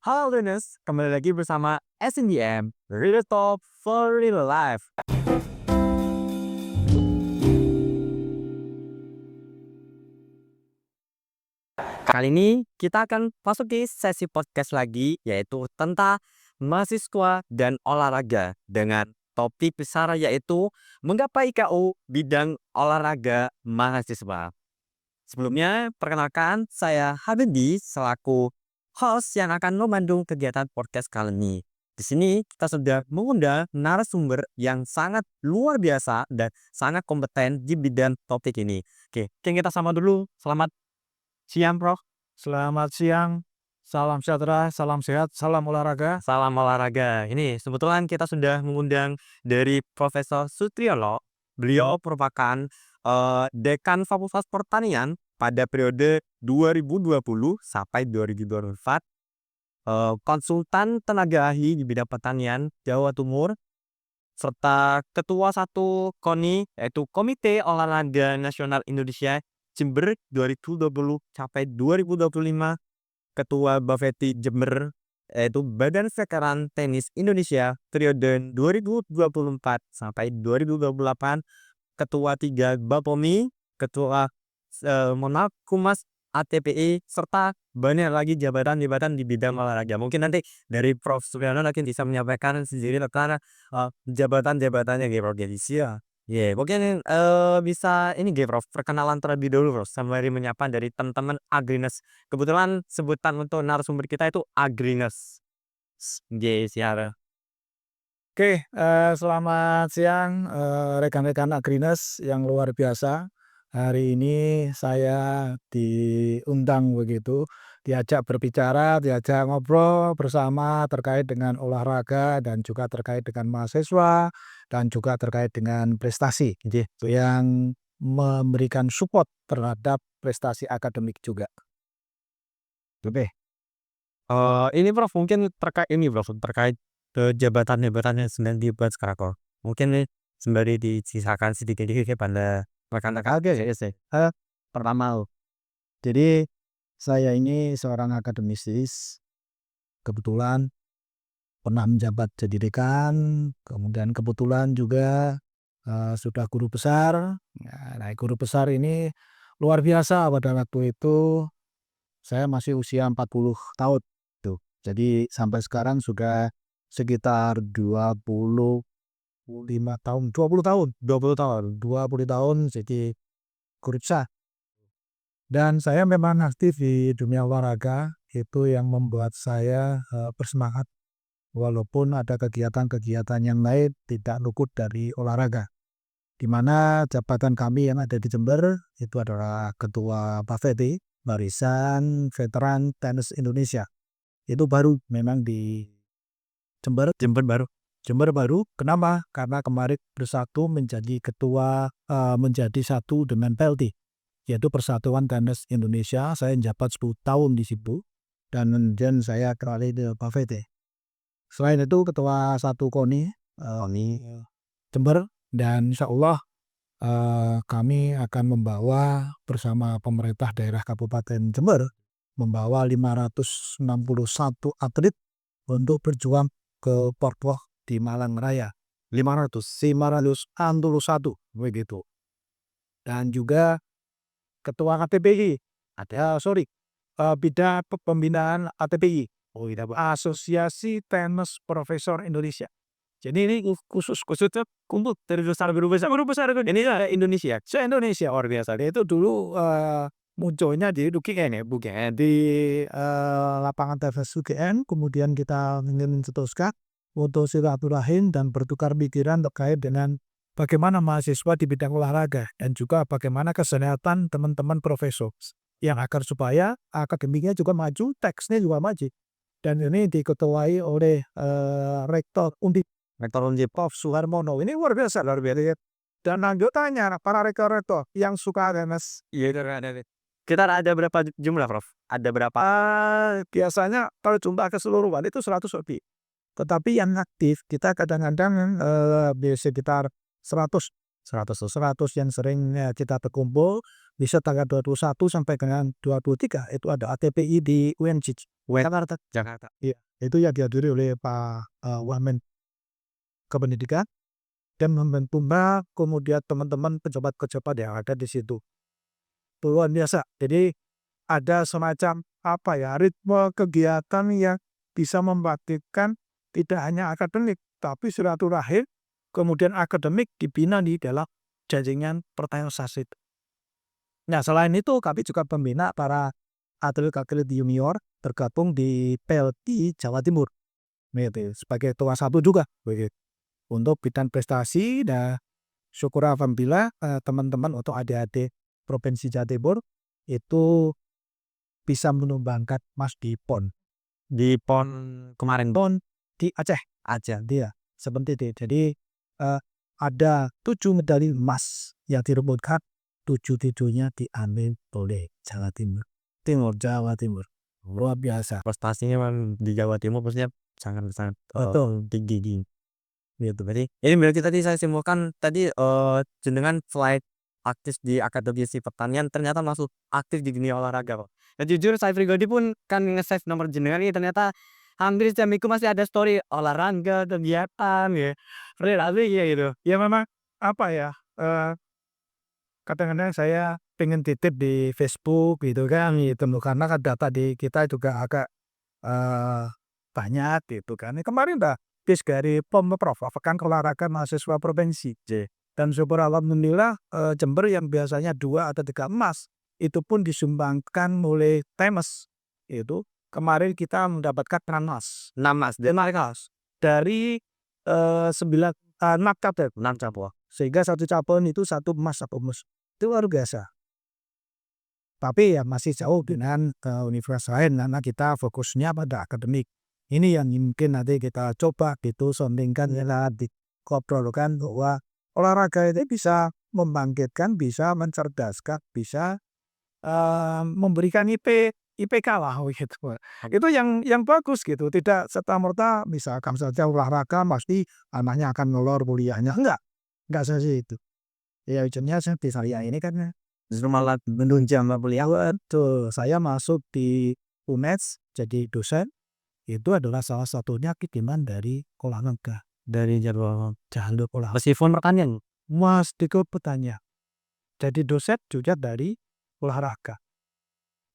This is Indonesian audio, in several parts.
Halo Dennis, kembali lagi bersama SNDM, Real Talk for Real Life. Kali ini kita akan masuki sesi podcast lagi, yaitu tentang mahasiswa dan olahraga dengan topik besar yaitu menggapai KU bidang olahraga mahasiswa. Sebelumnya, perkenalkan saya Habibie selaku host yang akan memandu kegiatan podcast kali ini. Di sini kita sudah mengundang narasumber yang sangat luar biasa dan sangat kompeten di bidang topik ini. Oke, kita sama dulu. Selamat siang, Prof. Selamat siang, salam sejahtera, salam sehat, salam olahraga. Salam olahraga. Ini kebetulan kita sudah mengundang dari Profesor Sutriyono. Beliau merupakan Dekan Fakultas Pertanian pada periode 2020 sampai 2024. Konsultan tenaga ahli di bidang pertanian Jawa Timur, serta Ketua 1 KONI, yaitu Komite Olahraga Nasional Indonesia Jember 2020 sampai 2025, Ketua Bapeti Jember, yaitu Badan Veteran Tenis Indonesia periode 2024 sampai 2028, Ketua 3 Bapomi, Ketua Humas ATPI, serta banyak lagi jabatan-jabatan di bidang olahraga. Mungkin nanti dari Prof. Supriyono nanti bisa menyampaikan sendiri tentang jabatan-jabatannya gitu, Prof. Jadi ya, mungkin bisa ini gitu, Prof. Perkenalan terlebih dulu, Prof. Sembari menyapa dari teman-teman Agrines. Kebetulan sebutan untuk narasumber kita itu Agrines. Siap. Oke, selamat siang, rekan-rekan Agrines yang luar biasa. Hari ini saya diundang begitu, diajak berbicara, diajak ngobrol bersama terkait dengan olahraga dan juga terkait dengan mahasiswa dan juga terkait dengan prestasi Nggih. yang memberikan support terhadap prestasi akademik juga. Oke. Ini Prof, mungkin terkait ini Prof, terkait jabatan-jabatan yang sedang dibuat sekarang Prof. Mungkin nih sembari disisakan sedikit-sedikit pada rekan-rekan. Oke, pertama, jadi saya ini seorang akademisis, kebetulan pernah menjabat jadi dekan, kemudian kebetulan juga sudah guru besar. Nah, guru besar ini luar biasa pada waktu itu saya masih usia 40 tahun tuh. Jadi sampai sekarang sudah sekitar 25 tahun, 20 tahun, 20 tahun jadi guru besar. Dan saya memang aktif di dunia olahraga, itu yang membuat saya bersemangat walaupun ada kegiatan-kegiatan yang lain tidak luput dari olahraga. Di mana jabatan kami yang ada di Jember itu adalah Ketua Bapeti Barisan Veteran Tenis Indonesia. Itu baru memang di Jember. Jember baru. Kenapa? Karena kemarin bersatu menjadi ketua, menjadi satu dengan PLT, yaitu Persatuan Tenis Indonesia. Saya menjabat 10 tahun di situ dan kemudian saya kembali ke Bapeti. Selain itu ketua 1 KONI Jember, dan insya Allah kami akan membawa bersama pemerintah daerah Kabupaten Jember membawa 561 atlet untuk berjuang ke Portwoh di Malang Raya. 561 begitu. Dan juga ketua ATPI, bidang pembinaan ATPI, Asosiasi Tenis Profesor Indonesia. Jadi ini khususnya kumpul dari guru besar ini Indonesia, se-Indonesia luar biasa. Dia itu dulu munculnya di UGN di lapangan tenis UGN, kemudian kita ingin mencetuskan untuk silaturahim dan bertukar pikiran terkait dengan bagaimana mahasiswa di bidang olahraga dan juga bagaimana kesehatan teman-teman profesor yang agar supaya akademiknya juga maju, teksnya juga maju. Dan ini diketuai oleh Rektor Undip Prof. Suharmono. Ini luar biasa. Dan anggotanya para rektor-rektor yang suka tenis. Iya, ada. Kita ada berapa jumlah, Prof? Ada berapa? Biasanya kalau jumlah keseluruhan itu 100 lebih. Tetapi yang aktif kita kadang-kadang di sekitar 100 yang sering kita berkumpul. Bisa tanggal 21 sampai dengan 23 itu ada ATPI di UNJ. Jakarta. Jakarta. Iya, itu yang dihadiri oleh Pak Wamen Kependidikan dan Menkumham, kemudian teman-teman pejabat-pejabat yang ada di situ. Luar biasa. Jadi ada semacam ritme kegiatan yang bisa membangkitkan tidak hanya akademik, tapi silaturahim, kemudian akademik dibina di dalam jaringan pertanian sosial. Nah, selain itu kami juga membina para atlet-atlet junior tergabung di PLT Jawa Timur. Gitu, sebagai ketua satu juga begitu. Untuk bidang prestasi dan syukur alhamdulillah teman-teman atau adik-adik Provinsi Jawa Timur itu bisa menumbangkan emas di PON. Di PON kemarin PON di Aceh. Dia seperti itu. Jadi ada 7 medali emas yang direbutkan, 7-7-nya diambil oleh Jawa Jawa Timur. Luar biasa. prestasinya memang di Jawa Timur maksudnya sangat tinggi gitu. Berarti ini berarti tadi saya simpulkan tadi jenengan selain aktif di akademisi pertanian ternyata masuk aktif di dunia olahraga kok. Dan jujur saya pribadi pun kan nge-save nomor jenengan ini ternyata hampir setiap minggu masih ada story olahraga, kegiatan ya. Asik ya gitu. Ya memang kadang-kadang saya pengen titip di Facebook gitu kan, gitu karena kan data di kita juga agak banyak gitu kan. Kemarin habis dari Pemprov, Pekan Olahraga Mahasiswa Provinsi. Dan syukur alhamdulillah Jember yang biasanya 2 atau 3 emas itu pun disumbangkan oleh Temes. Itu kemarin kita mendapatkan 6 emas. 6 Mas, Dari 9 6 cabang. 6 cabang. Sehingga satu cabang itu 1 emas, 1 emas. Itu luar biasa. Tapi ya masih jauh dengan universitas lain karena kita fokusnya pada akademik. Ini yang mungkin nanti kita coba gitu sondingkan ya dikobrolkan bahwa olahraga itu bisa membangkitkan, bisa mencerdaskan, bisa memberikan IPK lah gitu. Itu yang bagus gitu. Tidak serta-merta misalkan saja olahraga pasti anaknya akan ngelor kuliahnya. Enggak seperti itu. Ya ujungnya saya ini kan Justru malah menunjang kuliah. Betul, saya masuk di UNES jadi dosen, itu adalah salah satunya kiriman dari olahraga. dari jalur Olahraga. meskipun pertanian Mas Diko bertanya, jadi dosen juga dari olahraga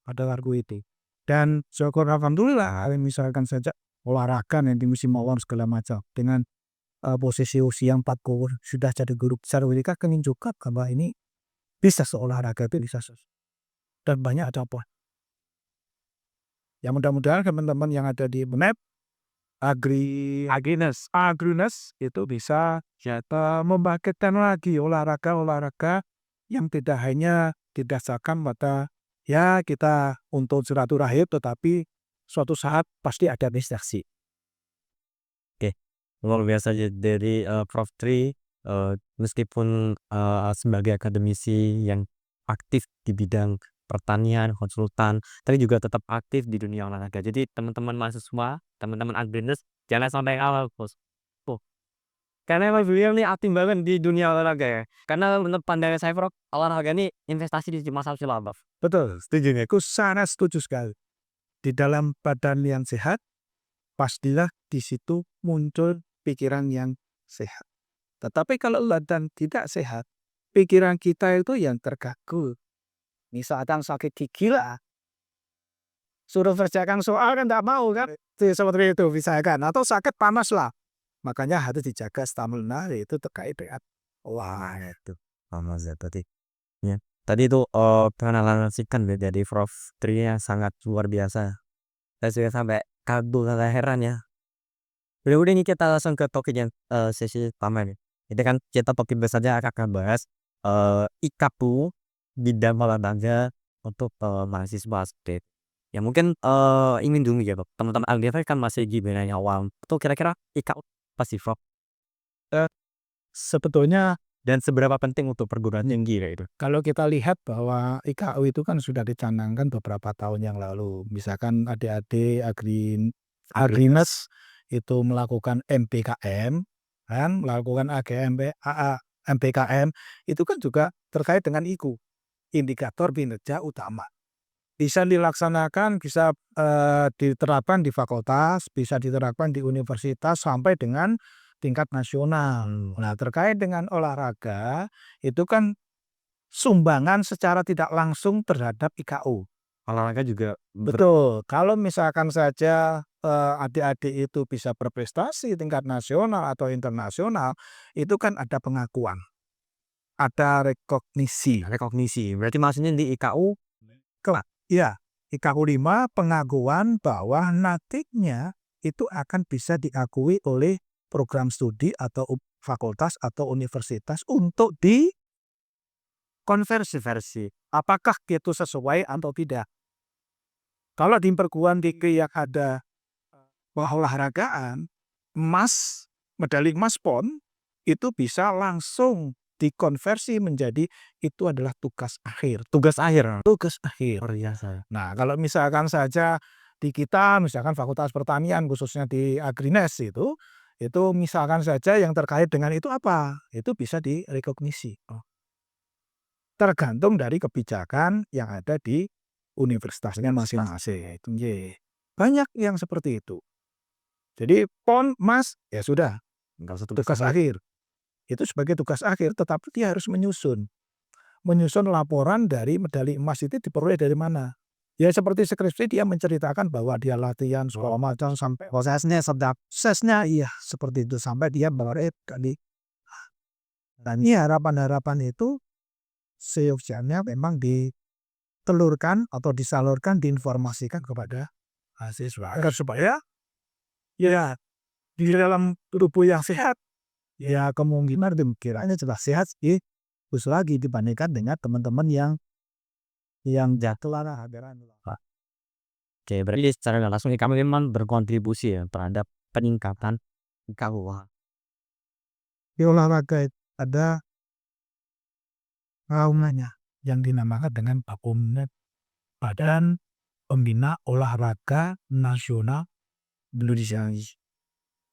pada lagu itu. Dan syukur alhamdulillah misalkan saja olahraga nanti musim mawar segala macam dengan posisi usia 40 sudah jadi guru besar mereka menunjukkan bahwa ini bisa seolahraga itu bisa dan banyak cabang. Ya mudah-mudahan teman-teman yang ada di MEP Agrines itu bisa membangkitkan lagi olahraga yang tidak hanya didasarkan pada ya kita untuk silaturahim, tetapi suatu saat pasti ada prestasi. luar biasa dari Prof. Tri meskipun sebagai akademisi yang aktif di bidang pertanian, konsultan, tapi juga tetap aktif di dunia olahraga. Jadi teman-teman mahasiswa, teman-teman Agrines jangan sampai awal bos. Karena emang beliau nih aktif banget di dunia olahraga ya. Karena menurut pandangan saya Prof, olahraga ini investasi di masa silam. Betul, setuju. Aku sangat setuju sekali. Di dalam badan yang sehat, pastilah di situ muncul pikiran yang sehat. Tetapi kalau badan tidak sehat, pikiran kita itu yang terganggu. Misalkan sakit gigi lah, suruh kerjakan soal kan tidak mau kan, seperti itu misalkan. Atau sakit panas lah, makanya harus dijaga stamina itu terkait dengan itu sama tadi. Ya. Tadi itu penganalisan dari Prof. Tri yang sangat luar biasa. Saya sudah sampai kagum sampai heran ya. Udah ini kita langsung ke topik yang sesi pertama nih. Itu kan kita topik besarnya akan bahas IKAPU bidang olahraga untuk mahasiswa seperti itu. Ya mungkin ingin dulu ya teman-teman LDF kan masih gimana awam. Itu kira-kira IKAPU pasti Prof. sebetulnya Dan seberapa penting untuk perguruan tinggi itu? kalau kita lihat bahwa IKU itu kan sudah dicanangkan beberapa tahun yang lalu. Misalkan adik-adik Agrines itu melakukan MPKM, kan, melakukan MPKM itu kan juga terkait dengan IKU. indikator kinerja utama. Bisa dilaksanakan, bisa diterapkan di fakultas, bisa diterapkan di universitas sampai dengan tingkat nasional. Nah, terkait dengan olahraga, itu kan sumbangan secara tidak langsung terhadap IKU. Olahraga juga Betul, kalau misalkan saja, adik-adik itu bisa berprestasi tingkat nasional atau internasional, itu kan ada pengakuan, ada rekognisi. rekognisi. Berarti maksudnya di IKU Iya, IKU 5 pengakuan bahwa nantinya itu akan bisa diakui oleh program studi atau fakultas atau universitas untuk dikonversi versi. Apakah itu sesuai atau tidak? Kalau di perguruan tinggi yang ada olahragaan, emas, medali emas PON, itu bisa langsung dikonversi menjadi itu adalah tugas akhir. tugas akhir. Tugas akhir. Luar biasa. Nah, kalau misalkan saja di kita, misalkan Fakultas Pertanian khususnya di Agrines itu misalkan saja yang terkait dengan itu apa? Itu bisa direkognisi. Tergantung dari kebijakan yang ada di universitasnya masing-masing. Itu ye. Banyak yang seperti itu. Jadi PON, Mas, ya sudah, Enggak usah tugas akhir. Itu sebagai tugas akhir, tetapi dia harus menyusun. Menyusun laporan dari medali emas itu diperoleh dari mana. Ya seperti skripsi dia menceritakan bahwa dia latihan segala macam sampai prosesnya sedap. Prosesnya iya seperti itu sampai dia beroleh dari. Dan ini harapan-harapan itu seyogyanya memang ditelurkan atau disalurkan, diinformasikan kepada mahasiswa agar supaya ya di dalam tubuh yang sehat ya kemungkinan demikiannya sudah sehat sih bagus lagi dibandingkan dengan teman-teman yang jatuh olahraga. Oke, berarti secara nggak langsung kami memang berkontribusi ya terhadap peningkatan IKU. Di olahraga ada naungannya yang dinamakan dengan BPOM, Badan Pembina Olahraga Nasional Indonesia.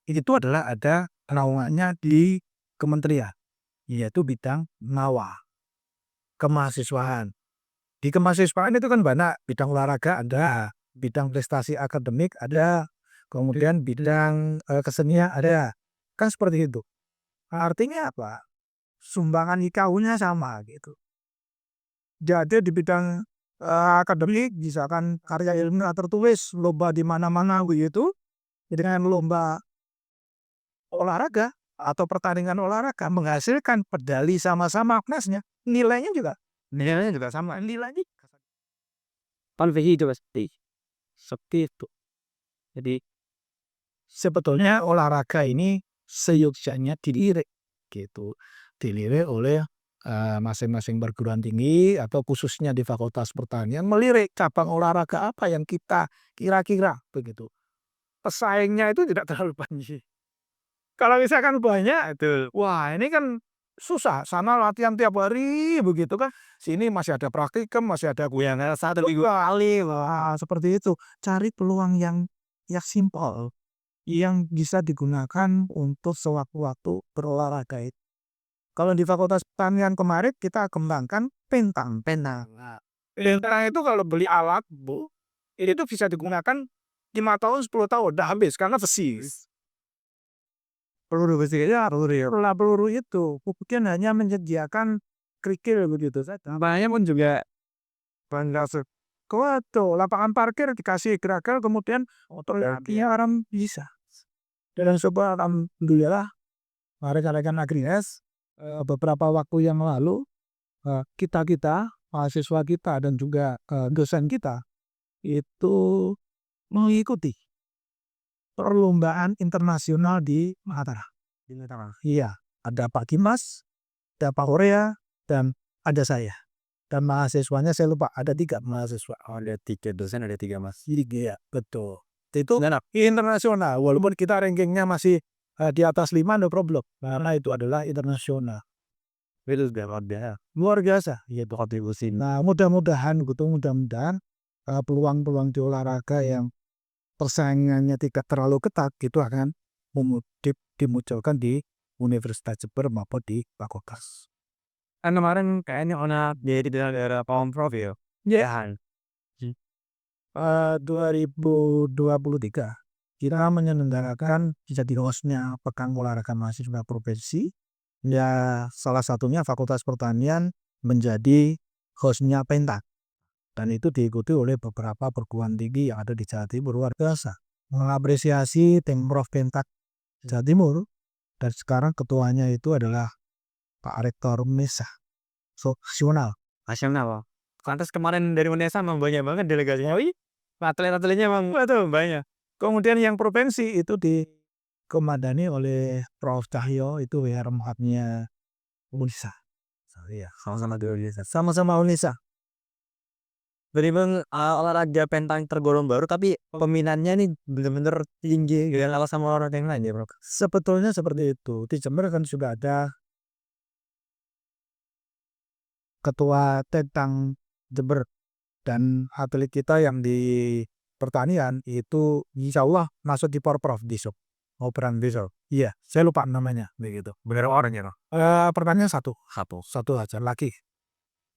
Itu adalah ada naungannya di kementerian, yaitu bidang NAWA, kemahasiswaan. Di kemahasiswaan itu kan banyak, bidang olahraga ada, bidang prestasi akademik ada, kemudian bidang kesenian ada. Kan seperti itu. Artinya apa? Sumbangan IKU-nya sama gitu. Jadi di bidang akademik, misalkan karya ilmiah tertulis, lomba di mana-mana begitu, dengan lomba olahraga atau pertandingan olahraga menghasilkan medali sama-sama kelasnya, nilainya juga sama. Nilainya Kan begitu pasti. Seperti itu. jadi sebetulnya olahraga ini seyogyanya dilirik gitu. Dilirik oleh masing-masing perguruan tinggi atau khususnya di Fakultas Pertanian melirik cabang olahraga apa yang kita kira-kira begitu. Pesaingnya itu tidak terlalu banyak. Kalau misalkan banyak itu, wah ini kan susah. Sana latihan tiap hari begitu kan. Sini masih ada praktikum, masih ada Yang satu minggu kali. Wah, seperti itu. Cari peluang yang simpel yang bisa digunakan untuk sewaktu-waktu berolahraga itu. Kalau di Fakultas Pertanian kemarin kita kembangkan pentang. Nah, pentang itu kalau beli alat, Bu, itu bisa digunakan 5 tahun, 10 tahun, udah habis karena besi. peluru besi ya peluru. Peluru itu kemudian hanya menyediakan kerikil begitu saja. Banyak pun juga Bandar Waduh, lapangan parkir dikasih kerikil kemudian motor ya orang bisa. Dan coba alhamdulillah rekan-rekan Agrines beberapa waktu yang lalu kita mahasiswa kita dan juga dosen kita itu mengikuti perlombaan internasional di Mataram. Iya, ada Pak Kimas, ada Pak Korea, dan ada saya. Dan mahasiswanya saya lupa, ada 3 mahasiswa. ada 3 dosen, ada 3 mas. Iya, betul. Itu internasional, walaupun kita rankingnya masih di atas 5, no problem. Karena itu adalah internasional. Itu sudah luar biasa. Luar biasa. Iya, itu kontribusi. Nah, mudah-mudahan peluang-peluang di olahraga yang persaingannya tidak terlalu ketat itu akan dimunculkan di Universitas Jember maupun di fakultas. Kan kemarin kayaknya Ona jadi daerah Pemprov ya? Ya, Tahan. 2023 kita menyelenggarakan jadi hostnya Pekan Olahraga Mahasiswa Provinsi. Ya, salah satunya Fakultas Pertanian menjadi hostnya pentas. Dan itu diikuti oleh beberapa perguruan tinggi yang ada di Jawa Timur. Luar biasa. Mengapresiasi tim Prof Pentak Jawa Timur. Dan sekarang ketuanya itu adalah Pak Rektor Mesa. Nasional. Nasional. Pantes kemarin dari Unesa emang banyak banget delegasinya. Wih, atlet-atletnya emang waduh banyak. Kemudian yang provinsi itu dikomandani oleh Prof Cahyo, itu WR4-nya Unesa. Iya, sama-sama dulu Unesa. Sama-sama Unesa. Berarti bang olahraga pentang tergolong baru tapi peminatnya nih bener-bener tinggi gak kalah sama olahraga yang lain ya bro. Sebetulnya seperti itu. Di Jember kan sudah ada ketua tentang Jember, dan atlet kita yang di pertanian itu insya Allah masuk di Porprov besok. Operan besok. Iya, saya lupa namanya begitu. Bener orang ya bro. Pertanian satu Satu. aja laki.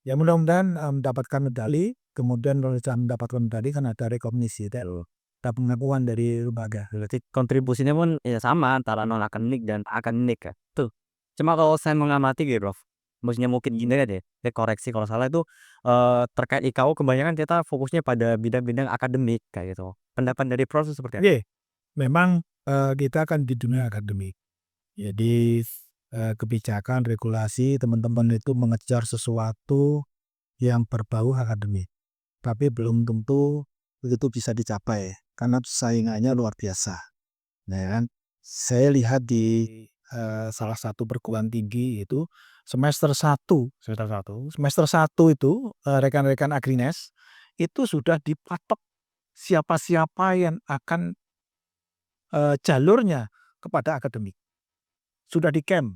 Ya mudah-mudahan mendapatkan medali. Kemudian kalau sudah mendapatkan medali kan ada rekomendasi, ada pengakuan dari lembaga. Berarti kontribusinya pun ya sama antara non akademik dan akademik ya. Tuh. Cuma kalau saya mengamati gitu bro. Maksudnya mungkin gini aja deh. Koreksi kalau salah itu terkait IKU kebanyakan kita fokusnya pada bidang-bidang akademik kayak gitu. Pendapat dari Prof itu seperti apa? Oke, memang kita akan di dunia akademik. Jadi kebijakan, regulasi, teman-teman itu mengejar sesuatu yang berbau akademik. Tapi belum tentu itu bisa dicapai karena saingannya luar biasa. Nah, kan saya lihat di salah satu perguruan tinggi itu semester 1 itu rekan-rekan Agrines itu sudah dipatok siapa-siapa yang akan jalurnya kepada akademik. Sudah di camp.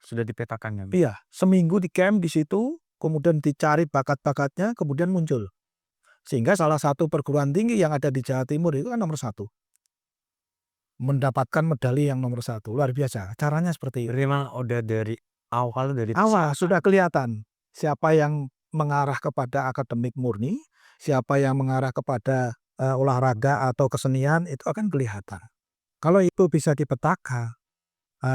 Sudah dipetakan kan? Iya, seminggu di camp di situ, kemudian dicari bakat-bakatnya, kemudian muncul. Sehingga salah satu perguruan tinggi yang ada di Jawa Timur itu kan nomor 1. Mendapatkan medali yang nomor 1. Luar biasa. Caranya seperti itu. Berarti memang udah dari awal dari Awal sudah kelihatan siapa yang mengarah kepada akademik murni, siapa yang mengarah kepada olahraga atau kesenian, itu akan kelihatan. Kalau itu bisa dipetakan,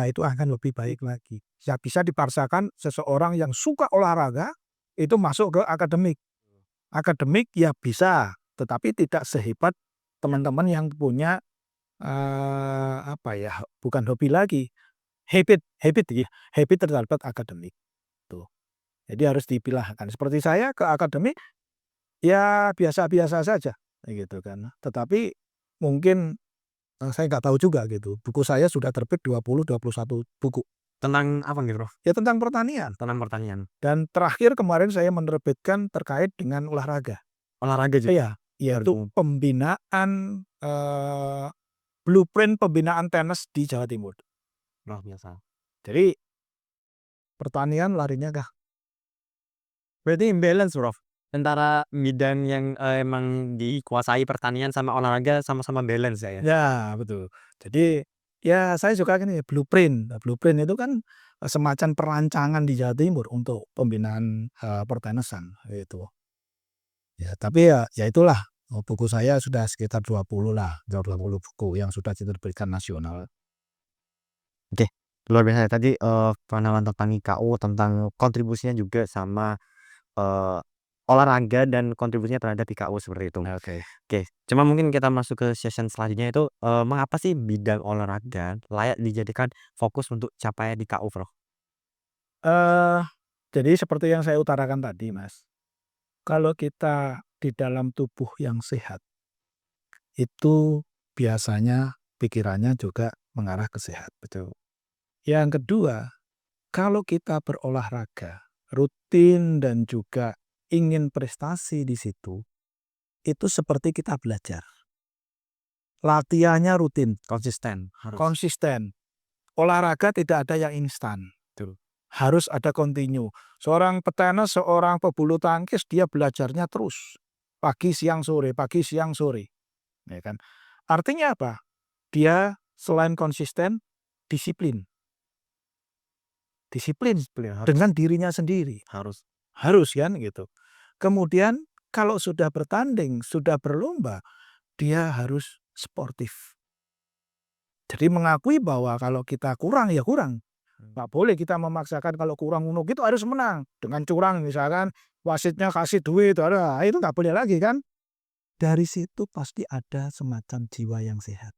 itu akan lebih baik lagi. Ya, bisa dipaksakan seseorang yang suka olahraga itu masuk ke akademik. Akademik ya bisa, tetapi tidak sehebat teman-teman yang punya apa ya, bukan hobi lagi, habit ya, habit terhadap akademik tuh. Jadi harus dipilahkan. Seperti saya ke akademik ya biasa-biasa saja gitu kan. Tetapi mungkin saya nggak tahu juga gitu. Buku saya sudah terbit 21 buku. tentang apa nih bro? Ya tentang pertanian. Tentang pertanian. Dan terakhir kemarin saya menerbitkan terkait dengan olahraga. Olahraga juga. Iya, yaitu pembinaan blueprint pembinaan tenis di Jawa Timur. Luar biasa. Jadi pertanian larinya kah? Berarti imbalance bro. Antara bidang yang emang dikuasai pertanian sama olahraga sama-sama balance ya. Ya, betul. Jadi ya saya suka gini blueprint. Nah, blueprint itu kan semacam perancangan di Jawa Timur untuk pembinaan pertenisan itu. Ya, tapi ya itulah, buku saya sudah sekitar 20 lah, 20 buku yang sudah diterbitkan nasional. Oke, luar biasa ya. Tadi pengalaman tentang IKU, tentang kontribusinya juga sama olahraga dan kontribusinya terhadap IKU seperti itu. Oke. Oke, cuma mungkin kita masuk ke session selanjutnya itu mengapa sih bidang olahraga layak dijadikan fokus untuk capaian IKU, Bro? Eh, jadi seperti yang saya utarakan tadi, Mas. Kalau kita di dalam tubuh yang sehat, itu biasanya pikirannya juga mengarah ke sehat. Betul. Yang kedua, kalau kita berolahraga rutin dan juga ingin prestasi di situ, itu seperti kita belajar. Latihannya rutin, Konsisten harus. konsisten. Olahraga tidak ada yang instan. Betul. Harus ada kontinu. Seorang petenis, seorang pebulu tangkis, dia belajarnya terus. Pagi, siang, sore, pagi, siang, sore. Ya kan? Artinya apa? Dia selain konsisten, disiplin. disiplin Harus dengan dirinya sendiri. harus. Harus kan gitu. Kemudian kalau sudah bertanding, sudah berlomba, dia harus sportif. Jadi mengakui bahwa kalau kita kurang, ya kurang. Nggak boleh kita memaksakan kalau kurang itu harus menang. Dengan curang misalkan wasitnya kasih duit, itu nggak boleh lagi kan. Dari situ pasti ada semacam jiwa yang sehat.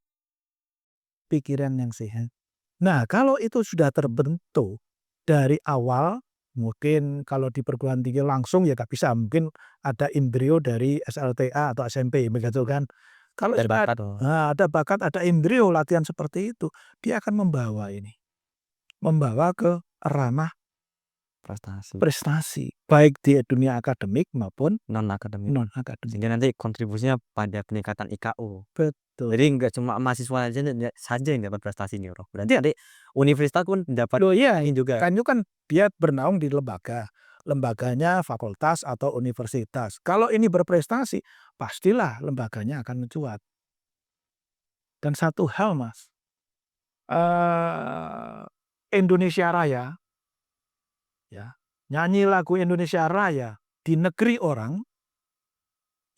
Pikiran yang sehat. Nah, kalau itu sudah terbentuk dari awal, mungkin kalau di perguruan tinggi langsung ya nggak bisa, mungkin ada embrio dari SLTA atau SMP begitu kan. Kalau Dari sudah bakat loh, ada bakat, ada embrio latihan seperti itu, dia akan membawa ke ranah prestasi prestasi, baik di dunia akademik maupun non-akademik. non-akademik. Sehingga nanti kontribusinya pada peningkatan IKU. Betul. Jadi nggak cuma mahasiswa saja yang dapat prestasi nih, Bro. Berarti nanti universitas pun dapat Loh iya, ini juga. kan itu kan dia bernaung di lembaga. Lembaganya fakultas atau universitas. Kalau ini berprestasi, pastilah lembaganya akan mencuat. Dan satu hal, Mas, Indonesia Raya, ya, nyanyi lagu Indonesia Raya di negeri orang,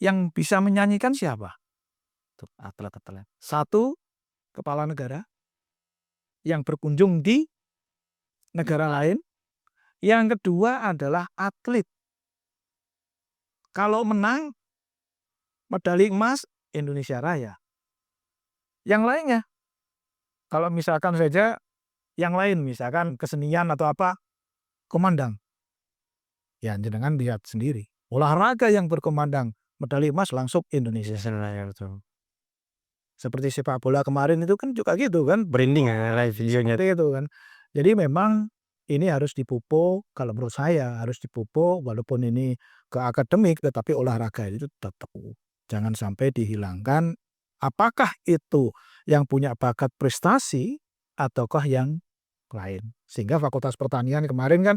yang bisa menyanyikan siapa? Untuk atlet-atlet. Satu, kepala negara yang berkunjung di negara lain. Yang kedua adalah atlet. Kalau menang, medali emas Indonesia Raya. Yang lainnya, kalau misalkan saja yang lain, misalkan kesenian atau apa, komandang. Ya, jangan lihat sendiri. Olahraga yang berkomandang, medali emas langsung Indonesia. Iya, betul. Seperti sepak bola kemarin itu kan juga gitu kan. Branding ya live videonya. Seperti itu kan. Jadi memang ini harus dipupuk, kalau menurut saya harus dipupuk walaupun ini ke akademik, tetapi olahraga itu tetap jangan sampai dihilangkan. Apakah itu yang punya bakat prestasi ataukah yang lain. Sehingga Fakultas Pertanian kemarin kan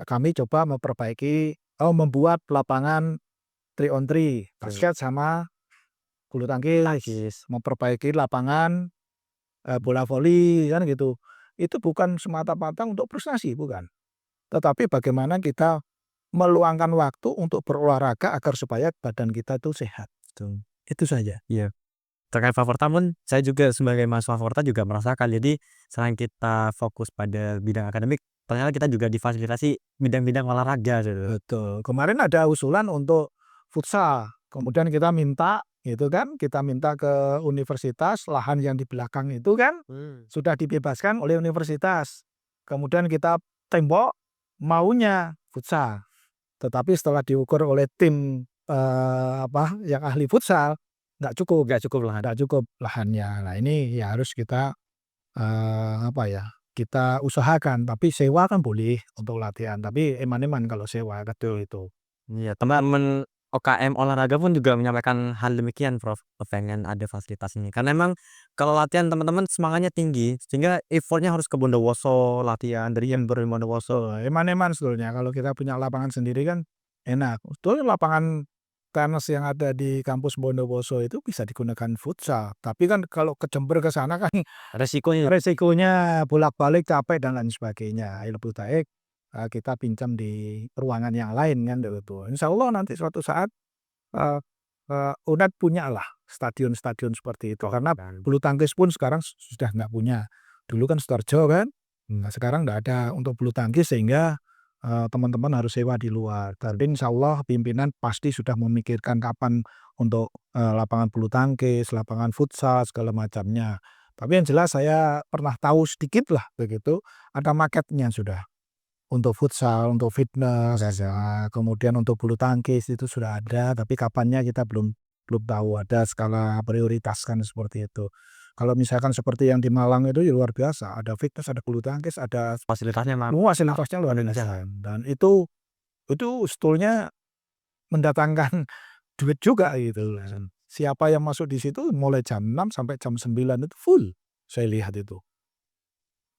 kami coba membuat lapangan 3-on-3 basket sama bulu tangkis, memperbaiki lapangan bola voli kan gitu. Itu bukan semata-mata untuk prestasi, bukan. Tetapi bagaimana kita meluangkan waktu untuk berolahraga agar supaya badan kita itu sehat. Betul. Itu saja. Iya. Terkait Fakultas pun saya juga sebagai mahasiswa Fakultas juga merasakan. Jadi selain kita fokus pada bidang akademik, ternyata kita juga difasilitasi bidang-bidang olahraga gitu. Betul. Kemarin ada usulan untuk futsal. Kemudian kita minta gitu kan, kita minta ke universitas, lahan yang di belakang itu kan sudah dibebaskan oleh universitas. Kemudian kita tembok maunya futsal. Tetapi setelah diukur oleh tim yang ahli futsal nggak cukup lahannya. Nah, ini ya harus kita kita usahakan, tapi sewa kan boleh untuk latihan, tapi eman-eman kalau sewa, betul itu. Iya, teman-teman OKM olahraga pun juga menyampaikan hal demikian, Prof. Pengen ada fasilitas ini. Karena emang kalau latihan teman-teman semangatnya tinggi, sehingga effort-nya harus ke Bondowoso latihan dari Jember ke Bondowoso. Eman-eman sebetulnya kalau kita punya lapangan sendiri kan enak. Betul lapangan tenis yang ada di kampus Bondowoso itu bisa digunakan futsal, tapi kan kalau ke Jember ke sana kan Resikonya resikonya bolak-balik capek dan lain sebagainya. Lebih baik kita pinjam di ruangan yang lain kan gitu. Insyaallah nanti suatu saat UNED punyalah stadion-stadion seperti itu. Karena bulu tangkis pun sekarang sudah nggak punya. Dulu kan Sutarjo kan, sekarang nggak ada untuk bulu tangkis sehingga teman-teman harus sewa di luar. Tapi insyaallah pimpinan pasti sudah memikirkan kapan untuk lapangan bulu tangkis, lapangan futsal segala macamnya. Tapi yang jelas saya pernah tahu sedikit lah begitu, ada marketnya sudah. Untuk futsal, untuk fitness, kemudian untuk bulu tangkis itu sudah ada, tapi kapannya kita belum tahu, ada skala prioritas kan seperti itu. Kalau misalkan seperti yang di Malang itu ya luar biasa, ada fitness, ada bulu tangkis, ada fasilitasnya fasilitasnya luar biasa. Dan itu sebetulnya mendatangkan duit juga gitu. Siapa yang masuk di situ mulai jam 6 sampai jam 9 itu full, saya lihat itu.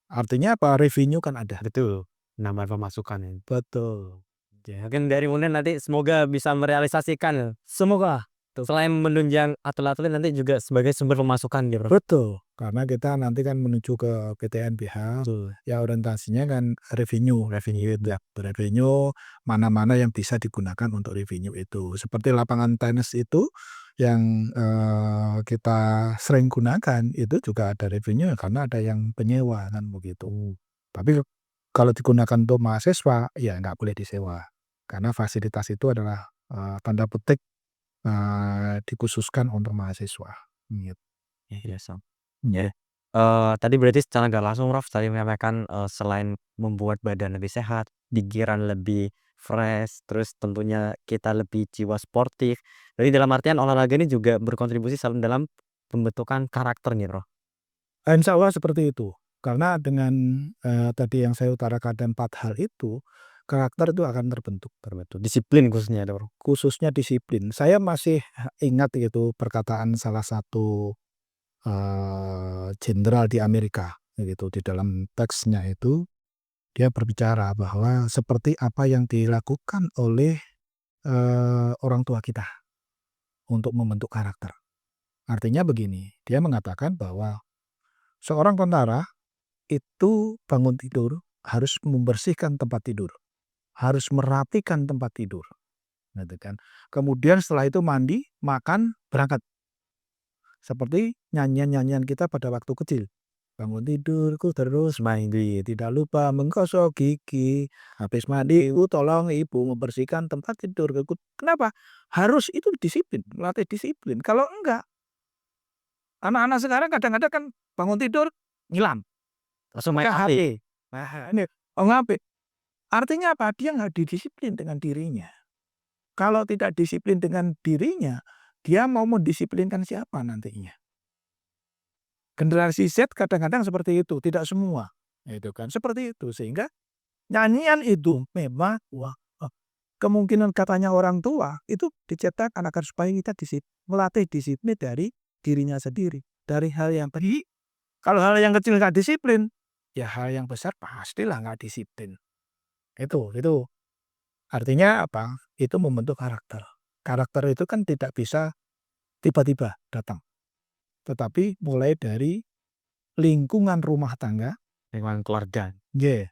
Artinya apa? Revenue kan ada. betul, nambah pemasukan ya. Betul. Ya, mungkin dari UNED nanti semoga bisa merealisasikan Semoga Selain menunjang atlet-atlet nanti juga sebagai sumber pemasukan gitu, Prof? Betul, karena kita nanti kan menuju ke PTNBH, Betul. ya orientasinya kan revenue itu ya, revenue mana-mana yang bisa digunakan untuk revenue itu. Seperti lapangan tenis itu yang, kita sering gunakan itu juga ada revenue karena ada yang penyewa kan begitu. Tapi kalau digunakan untuk mahasiswa, ya nggak boleh disewa, karena fasilitas itu adalah, tanda petik, dikhususkan untuk mahasiswa, gitu. Iya, ya. Tadi berarti secara nggak langsung Prof tadi menyampaikan, selain membuat badan lebih sehat, pikiran lebih fresh, terus tentunya kita lebih jiwa sportif. Jadi dalam artian olahraga ini juga berkontribusi dalam pembentukan karakter nih, Prof? Insya Allah seperti itu. Karena dengan, tadi yang saya utarakan ada 4 hal itu, karakter itu akan terbentuk. Disiplin khususnya ya, Prof? Khususnya disiplin. Saya masih ingat gitu perkataan salah satu, jenderal di Amerika gitu. Di dalam teksnya itu dia berbicara bahwa seperti apa yang dilakukan oleh, orang tua kita untuk membentuk karakter. Artinya begini, dia mengatakan bahwa seorang tentara itu bangun tidur harus membersihkan tempat tidur, harus merapikan tempat tidur, gitu kan. Kemudian setelah itu mandi, makan, berangkat. Seperti nyanyian-nyanyian kita pada waktu kecil. Bangun tidurku terus mandi, tidak lupa menggosok gigi, habis mandi tolong ibu membersihkan tempat tidurku. Kenapa? Harus itu disiplin, melatih disiplin. Kalau enggak, anak-anak sekarang kadang-kadang kan bangun tidur ngilang, Langsung main pegang HP. HP. Nah, ini HP. Artinya apa? Dia nggak didisiplin dengan dirinya. Kalau tidak disiplin dengan dirinya, dia mau mendisiplinkan siapa nantinya? Generasi Z kadang-kadang seperti itu, tidak semua, itu kan, seperti itu. Sehingga nyanyian itu memang kemungkinan katanya orang tua itu diciptakan agar supaya kita melatih disiplin dari dirinya sendiri, dari hal yang tadi. Kalau hal yang kecil nggak disiplin, ya hal yang besar pastilah nggak disiplin. Itu artinya apa? Itu membentuk karakter. Karakter itu kan tidak bisa tiba-tiba datang, tetapi mulai dari lingkungan rumah tangga, Lingkungan keluarga. nggih,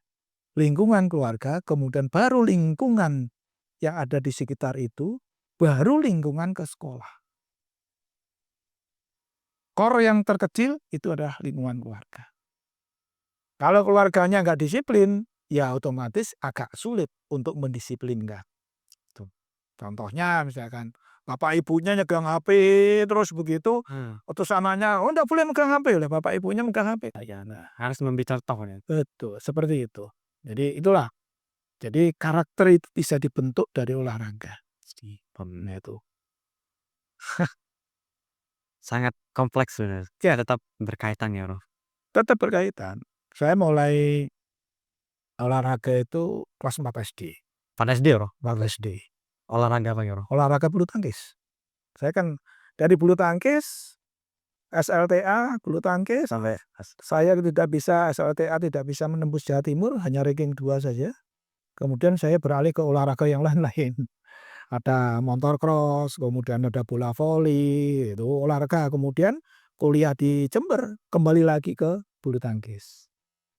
lingkungan keluarga, kemudian baru lingkungan yang ada di sekitar itu, baru lingkungan ke sekolah. Core yang terkecil itu adalah lingkungan keluarga. Kalau keluarganya nggak disiplin, ya otomatis agak sulit untuk mendisiplinkan. Tuh. Contohnya misalkan bapak ibunya nyegang HP terus begitu, terus anaknya, "Oh ndak boleh megang HP," lah bapak ibunya megang HP. Ya, nah, Harus memberi contoh ya. betul, seperti itu. Jadi itulah, jadi karakter itu bisa dibentuk dari olahraga. Nah itu. Sangat kompleks sebenarnya. Ya tetap berkaitan ya, Prof? Tetap berkaitan. Saya mulai olahraga itu kelas 4 SD, Pada SD ya, Prof? 4 SD. Olahraga apa ya, Prof? Olahraga bulu tangkis. Saya kan dari bulu tangkis, SLTA, bulu tangkis, Sampai saya tidak bisa SLTA tidak bisa menembus Jawa Timur, hanya ranking 2 saja. Kemudian saya beralih ke olahraga yang lain-lain. Ada motor cross, kemudian ada bola voli, itu olahraga. Kemudian kuliah di Jember, kembali lagi ke bulu tangkis.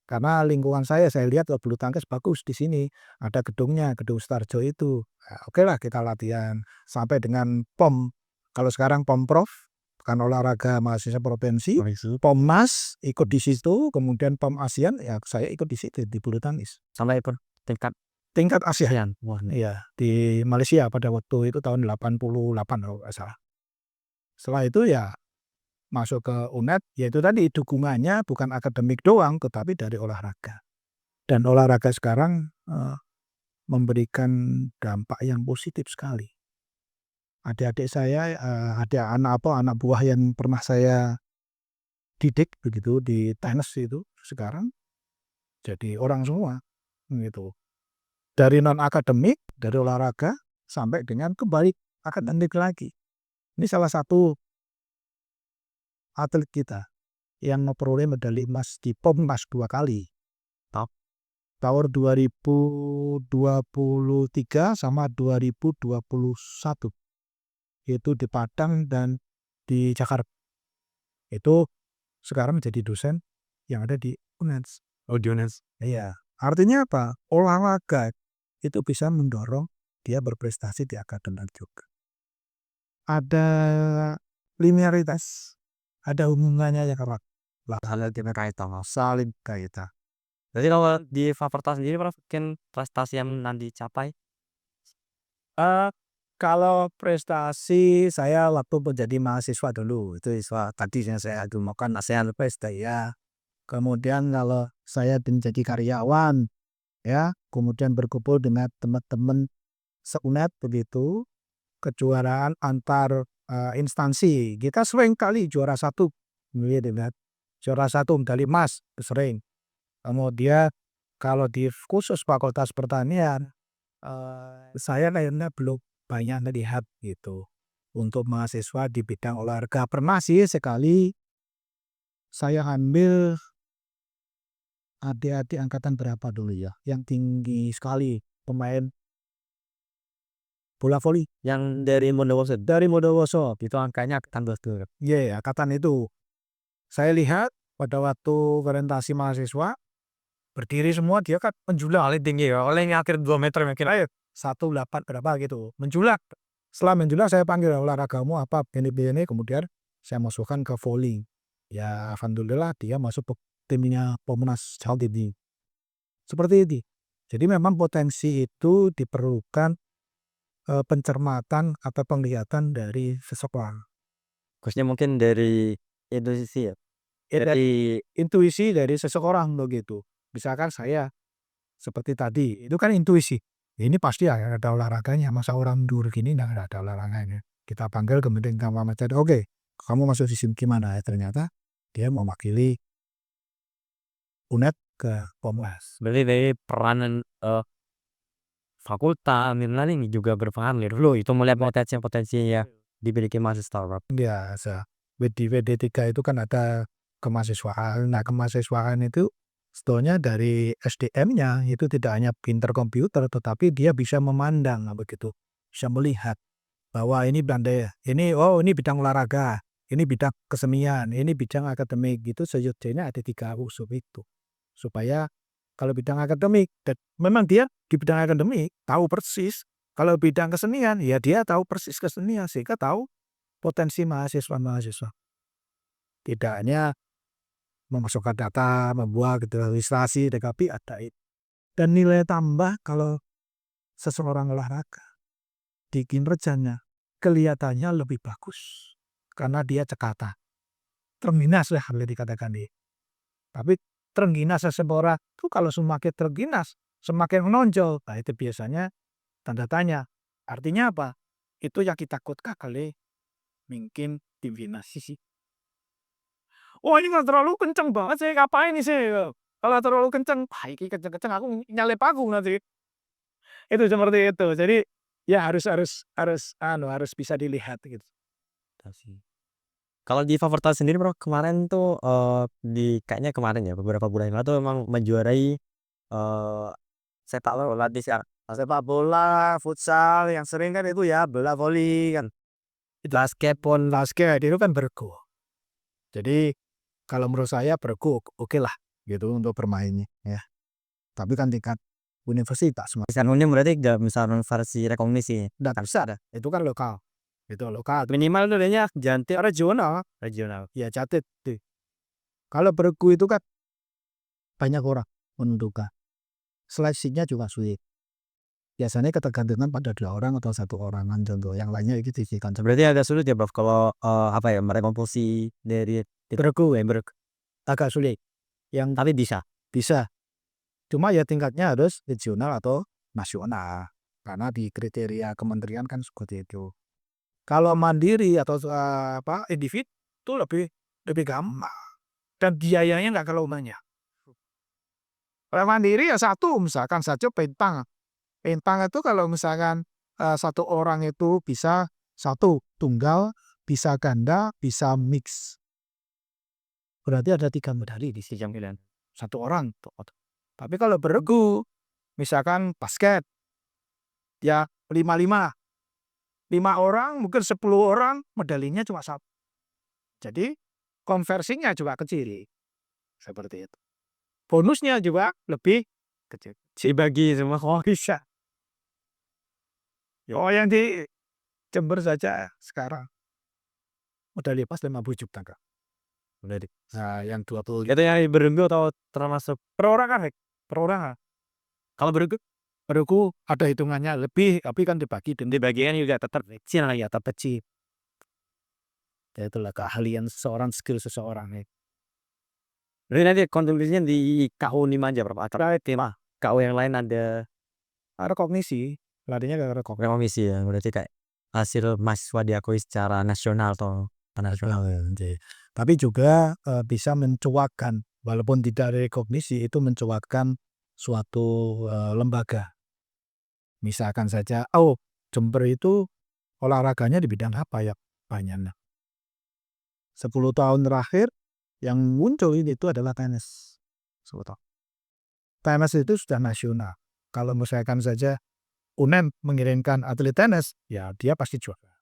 Karena lingkungan saya lihat bulu tangkis bagus di sini, ada gedungnya, Gedung Sutarjo itu. Nah, okelah kita latihan sampai dengan POM. Kalau sekarang Pomprov, Pekan Olahraga Mahasiswa Provinsi, Pomnas ikut di situ, kemudian POM ASEAN, ya saya ikut di situ di bulu tangkis. sampai pun tingkat Tingkat Asia. ASEAN. Wah, Iya, di Malaysia pada waktu itu tahun 88 kalau nggak salah. Setelah itu ya masuk ke UNED, yaitu tadi dukungannya bukan akademik doang, tetapi dari olahraga. Dan olahraga sekarang, memberikan dampak yang positif sekali. Adik-adik saya, ada anak buah yang pernah saya didik begitu di tenis itu, sekarang jadi orang semua, gitu. Dari non akademik, dari olahraga, sampai dengan kembali akademik lagi. Ini salah satu atlet kita yang memperoleh medali emas di POMNAS 2 kali. Top. Tahun 2023 sama 2021. itu di Padang dan di Jakarta. Itu sekarang menjadi dosen yang ada di UNES. Oh, di UNES. Iya, artinya apa? Olahraga itu bisa mendorong dia berprestasi di akademik juga. Ada linearitas, ada hubungannya yang erat. Hal yang kaitan. Saling kaitan. Jadi kalau di fakultas sendiri Prof, mungkin prestasi yang nanti dicapai? Eee, Kalau prestasi saya waktu menjadi mahasiswa dulu, itu tadi yang saya kemukakan ASEAN Prestasi ya. Kemudian kalau saya menjadi karyawan, ya, kemudian berkumpul dengan teman-teman se-UNED begitu, kejuaraan antar, instansi, kita sering kali juara satu, gitu kan. Juara satu medali emas, sering. Kemudian kalau di khusus Fakultas Pertanian, saya kayaknya belum banyak melihat gitu, untuk mahasiswa di bidang olahraga. Pernah sih sekali saya ambil adik-adik angkatan berapa dulu ya, yang tinggi sekali, pemain bola voli Yang dari Bondowoso dari Bondowoso. itu angkanya tambah tuh. Iya, angkatan itu. Saya lihat pada waktu orientasi mahasiswa, berdiri semua, dia kan menjulang Paling tinggi ya, paling akhir 2 meter mungkin. ayo 18 berapa gitu, menjulang. Setelah menjulang saya panggil, olahragamu apa, begini-begini, kemudian saya masukkan ke voli. Ya alhamdulillah dia masuk timnya Pemunas Jawa Timur. Seperti itu. Jadi memang potensi itu diperlukan, pencermatan atau penglihatan dari seseorang. Khususnya mungkin dari Indonesia ya? Dari Dari intuisi dari seseorang begitu. Misalkan saya seperti tadi, itu kan intuisi. Ini pasti ada olahraganya, masa orang dur gini nggak ada olahraganya. Kita panggil kemudian kita pamit, oke, kamu masuk di sini gimana? Ternyata dia mewakili UNED ke Komnas. berarti dari peranan, fakultas, ini juga berpengaruh ya dulu itu melihat potensi-potensi yang dimiliki mahasiswa Prof. Biasa. Di WD3 itu kan ada kemahasiswaan. Nah, kemahasiswaan itu sebetulnya dari SDM-nya itu tidak hanya pinter komputer, tetapi dia bisa memandang, begitu. Bisa melihat bahwa ini ini bidang olahraga, ini bidang kesenian, ini bidang akademik gitu. Sejujurnya ada 3 unsur itu. Supaya kalau bidang akademik, dan memang dia di bidang akademik tahu persis. Kalau bidang kesenian, ya dia tahu persis kesenian sehingga tahu potensi mahasiswa-mahasiswa. Tidak hanya memasukkan data, membuat gitu, ilustrasi, tetapi ada itu. Dan nilai tambah kalau seseorang olahraga di kinerjanya kelihatannya lebih bagus karena dia cekatan. Terengginas lah boleh dikatakan ini. Tapi terengginas seseorang itu kalau semakin terengginas, semakin menonjol, nah itu biasanya tanda tanya. Artinya apa? Itu yang kita takutkan kali mungkin divinasi sih. Wah ini nggak terlalu kenceng banget sih, ngapain nih sih? Kalau terlalu kenceng, wah ini kenceng-kenceng aku nyalip aku nanti. Itu seperti itu. Jadi ya harus bisa dilihat gitu. Kalau di fakultas sendiri Bro, kemarin tuh, kayaknya kemarin ya, beberapa bulan yang lalu tuh memang menjuarai, sepak bola sepak bola, futsal, yang sering kan itu ya bola voli kan, basket pun. Basket itu kan bergu. Jadi kalau menurut saya bergu oke lah gitu untuk bermainnya ya. Tapi kan tingkat universitas Misalnya berarti nggak misalnya versi rekognisi, nggak kan bisa dah. Itu kan lokal. Itu lokal. minimal tuh kayaknya jantik Regional regional. ya catat tuh. Kalau bergu itu kan banyak orang menentukan. Seleksinya juga sulit. Biasanya ketergantungan pada 2 orang atau 1 orang kan contoh. Yang lainnya itu disisihkan. Berarti agak sulit ya Prof, kalau, apa ya, merekomposisi dari Bergu member, agak sulit. Yang tapi bisa. bisa. Cuma ya tingkatnya harus regional atau nasional. Karena di kriteria kementerian kan seperti itu. Kalau mandiri atau individu itu lebih lebih gampang dan biayanya nggak terlalu banyak. Kalau mandiri ya satu misalkan saja pentang. Pentang itu kalau misalkan 1 orang itu bisa 1 tunggal, bisa ganda, bisa mix. Berarti ada 3 medali di sini. 1 orang. Tapi kalau beregu misalkan basket ya 5-5. 5 orang, mungkin 10 orang, medalinya cuma 1. Jadi konversinya juga kecil, seperti itu. Bonusnya juga lebih kecil. Dibagi semua kok. Bisa. Oh, yang di Jember saja sekarang medali emas 50 juta, Kak. Udah deh. Nah, yang 20 Itu yang beregu atau termasuk perorangan, Hek, perorangan. kalau beregu Menurutku ada hitungannya lebih, tapi kan dibagi dengan dibagikan juga tetap kecil lah ya. data kecil. Ya itulah keahlian seseorang, skill seseorang. Berarti nanti kontribusinya di KU5 aja berapa? Atau tema KU yang lain ada Rekognisi, larinya ke rekognisi. komisi ya. Berarti kayak hasil mahasiswa diakui secara nasional atau internasional. Tapi juga bisa mencuatkan, walaupun tidak ada rekognisi, itu mencuatkan suatu lembaga. Misalkan saja, oh Jember itu olahraganya di bidang apa ya banyaknya. 10 tahun terakhir yang muncul ini itu adalah tenis. Tenis itu sudah nasional. Kalau misalkan saja UNEM mengirimkan atlet tenis, ya dia pasti juara.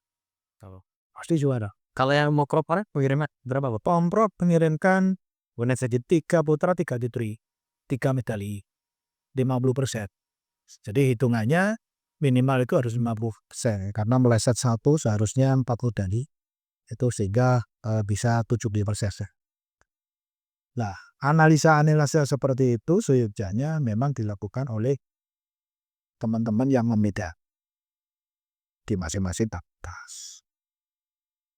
Pasti juara. Kalau yang mau korporat pengiriman berapa, Pak? Pemprov mengirimkan UNEM saja 3 putra 3 putri, 3 medali, 50%. Jadi hitungannya minimal itu harus 50%, karena meleset 1 seharusnya 4 medali. Itu sehingga bisa 70%. Nah, analisa-analisa seperti itu seyogyanya memang dilakukan oleh teman-teman yang membeda di masing-masing fakultas.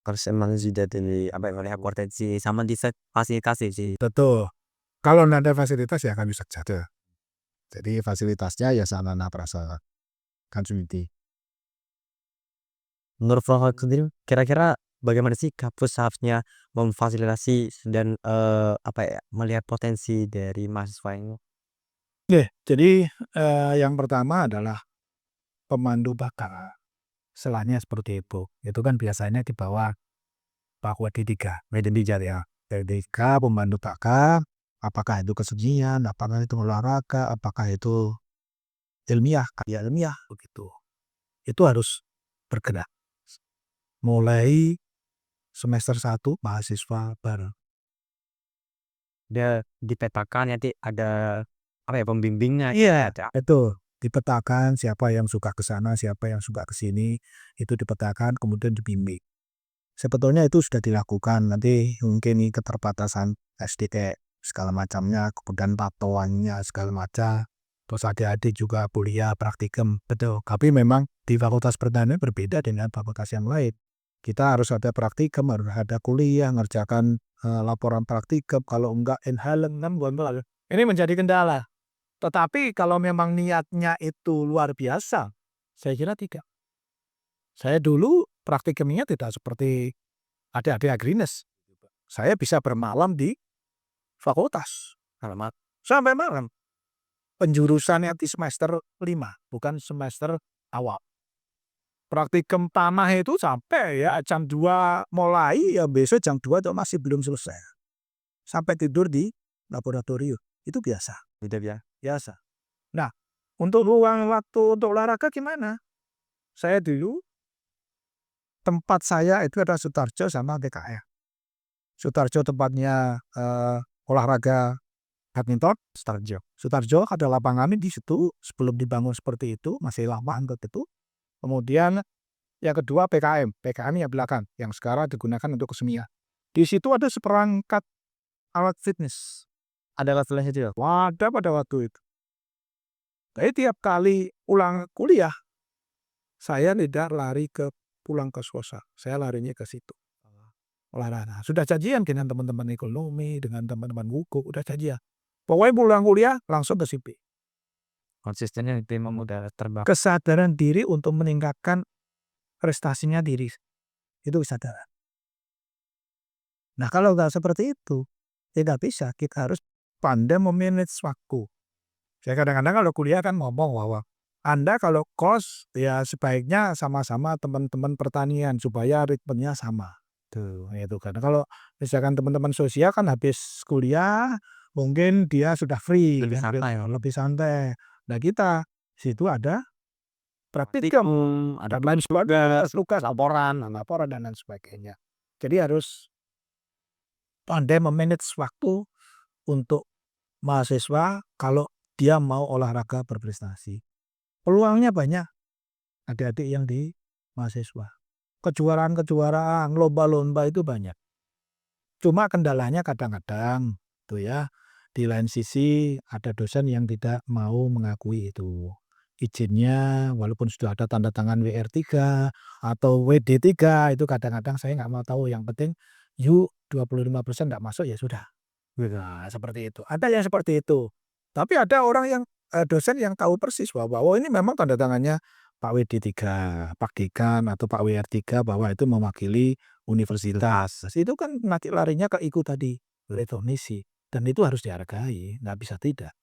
Harus emang sudah dari apa ya, melihat potensi sama fasilitasi sih. Betul. Kalau tidak ada fasilitas ya akan bisa saja. Jadi fasilitasnya ya sarana prasarana community. Menurut Prof sendiri kira-kira bagaimana sih kampus seharusnya memfasilitasi dan apa ya, melihat potensi dari mahasiswa ini? Oke, jadi yang pertama adalah pemandu bakal. Istilahnya seperti itu. Itu kan biasanya di bawah Pak D3, Medan Dijar ya. D3 pemandu bakal, apakah itu kesenian, apakah itu olahraga, apakah itu ilmiah, karya ilmiah begitu. Itu harus bergerak. Mulai semester 1 mahasiswa baru. Dia dipetakan nanti ada apa ya, pembimbingnya. Iya, ada. itu dipetakan siapa yang suka ke sana, siapa yang suka ke sini, itu dipetakan kemudian dibimbing. Sebetulnya itu sudah dilakukan, nanti mungkin keterbatasan SDM segala macamnya, kemudian patoannya segala macam. Terus adik-adik juga kuliah praktikum, betul. Tapi memang di Fakultas Pertanian berbeda dengan fakultas yang lain. Kita harus ada praktikum, harus ada kuliah, ngerjakan laporan praktikum. Kalau enggak inhalen kan ini menjadi kendala. Tetapi kalau memang niatnya itu luar biasa, saya kira tidak. Saya dulu praktikumnya tidak seperti adik-adik Agrines. Saya bisa bermalam di fakultas. Alamat. Sampai malam. Penjurusannya di semester 5, bukan semester awal. Praktikum tanah itu sampai ya jam 2 mulai, ya besok jam 2 itu masih belum selesai. Sampai tidur di laboratorium. Itu biasa. Tidak ya. Biasa. Nah, untuk ruang waktu untuk olahraga gimana? Saya dulu, tempat saya itu ada Sutarjo sama BKR. Sutarjo tempatnya olahraga badminton, Sutarjo ada lapangan di situ sebelum dibangun seperti itu, masih lama untuk itu. Kemudian yang kedua PKM yang belakang, yang sekarang digunakan untuk kesenian. Di situ ada seperangkat alat fitness. Ada kelasnya juga. Ada pada waktu itu. Tapi tiap kali pulang kuliah, saya tidak lari pulang ke Sosa. Saya larinya ke situ. Olahraga. Sudah janjian dengan teman-teman ekonomi, dengan teman-teman hukum, udah janjian. Pokoknya pulang kuliah langsung ke situ. Konsistennya itu memang udah terbang. Kesadaran diri untuk meningkatkan prestasinya diri. Itu kesadaran. Nah, kalau nggak seperti itu, tidak bisa. Kita harus pandai memanage waktu. Saya kadang-kadang kalau kuliah kan ngomong bahwa Anda kalau kos, ya sebaiknya sama-sama teman-teman pertanian supaya ritmenya sama. Tuh, itu kan. Kalau misalkan teman-teman sosial kan habis kuliah, mungkin dia sudah free, Lebih kan, santai. lebih santai. Nah, kita situ ada praktikum, ada lain sebagainya, tugas, laporan dan lain sebagainya. Jadi harus pandai me-manage waktu untuk mahasiswa kalau dia mau olahraga berprestasi. Peluangnya banyak, adik-adik yang di mahasiswa. Kejuaraan-kejuaraan, lomba-lomba itu banyak. Cuma kendalanya kadang-kadang tuh ya, di lain sisi ada dosen yang tidak mau mengakui itu. Izinnya walaupun sudah ada tanda tangan WR3 atau WD3 itu kadang-kadang saya nggak mau tahu, yang penting yuk 25% nggak masuk ya sudah. Nah, seperti itu. Ada yang seperti itu. Tapi ada orang yang dosen yang tahu persis bahwa oh ini memang tanda tangannya Pak WD3, Pak Dekan atau Pak WR3 bahwa itu mewakili universitas. Itu kan nanti larinya ke IKU tadi, rekognisi. Dan itu harus dihargai, nggak bisa tidak.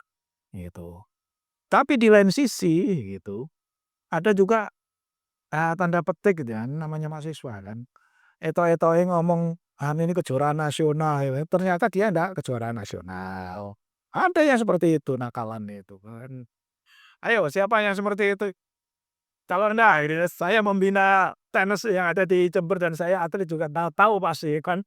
Gitu. Tapi di lain sisi gitu, ada juga tanda petik gitu ya, namanya mahasiswa kan. Eto-etoe ngomong ini kejuaraan nasional, ternyata dia enggak kejuaraan nasional. Ada yang seperti itu, nakalan itu kan. Ayo siapa yang seperti itu? Kalau enggak, ini saya membina tenis yang ada di Jember dan saya atlet juga tahu pasti kan.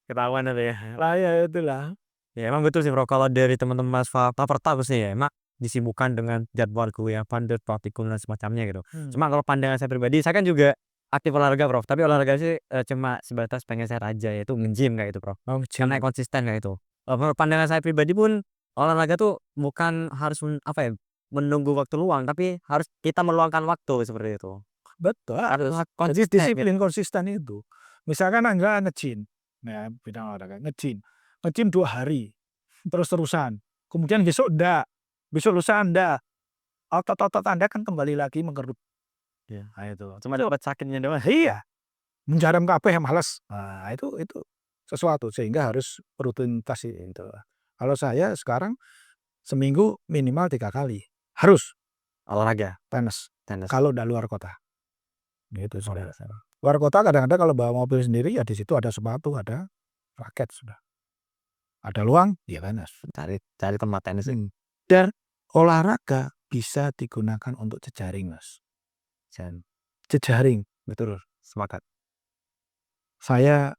Ketahuan itu ya. Lah ya itulah. Ya emang betul sih Bro, kalau dari teman-teman Mahasiswa Praperta pasti ya emang disibukkan dengan jadwal kuliah, padat, praktikum dan semacamnya gitu. Cuma kalau pandangan saya pribadi, saya kan juga aktif olahraga Bro, tapi olahraga sih cuma sebatas pengen sehat aja, yaitu nge-gym kayak itu Bro. Karena konsisten kayak itu. Menurut pandangan saya pribadi pun olahraga tuh bukan harus apa ya, menunggu waktu luang, tapi harus kita meluangkan waktu seperti itu. Betul. Harus Jadi konsisten gitu. disiplin konsisten itu. Misalkan Angga nge-gym, ya bidang olahraga nge-gym. Nge-gym 2 hari terus-terusan. Kemudian besok enggak, besok lusa enggak. Otot-otot Anda kan kembali lagi mengerut. Ya, itu. Cuma dapat sakitnya doang. Iya, menjaram kabeh males. Nah, itu sesuatu sehingga harus rutinitas itu. Kalau saya sekarang seminggu minimal 3 kali. Harus Olahraga, tenis. tenis. Kalau udah luar kota. Gitu sudah. Luar kota kadang-kadang kalau bawa mobil sendiri ya di situ ada sepatu, ada raket sudah. Ada luang, ya tenis. Cari tempat tenis. Dan olahraga bisa digunakan untuk jejaring, Mas. Jejaring. Betul, sepakat. Saya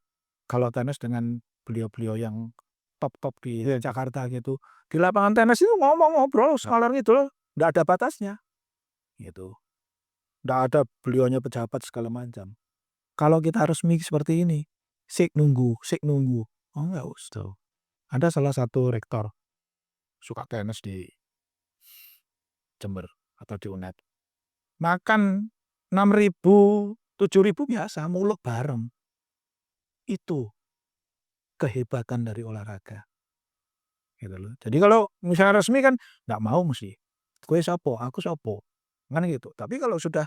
kalau tenis dengan beliau-beliau yang top-top di Jakarta gitu, di lapangan tenis itu ngomong ngobrol ngalor ngidul, nggak ada batasnya. Gitu. Nggak ada beliaunya pejabat segala macam. Kalau kita resmi seperti ini, sik nunggu. Oh enggak usah. Ada salah satu rektor suka tenis di Jember atau di UNED. Makan 6.000, 7.000 biasa, muluk bareng. Itu kehebatan dari olahraga. Gitu loh. Jadi kalau misalnya resmi kan nggak mau mesti. Kowe sopo, aku sopo. Kan gitu. Tapi kalau sudah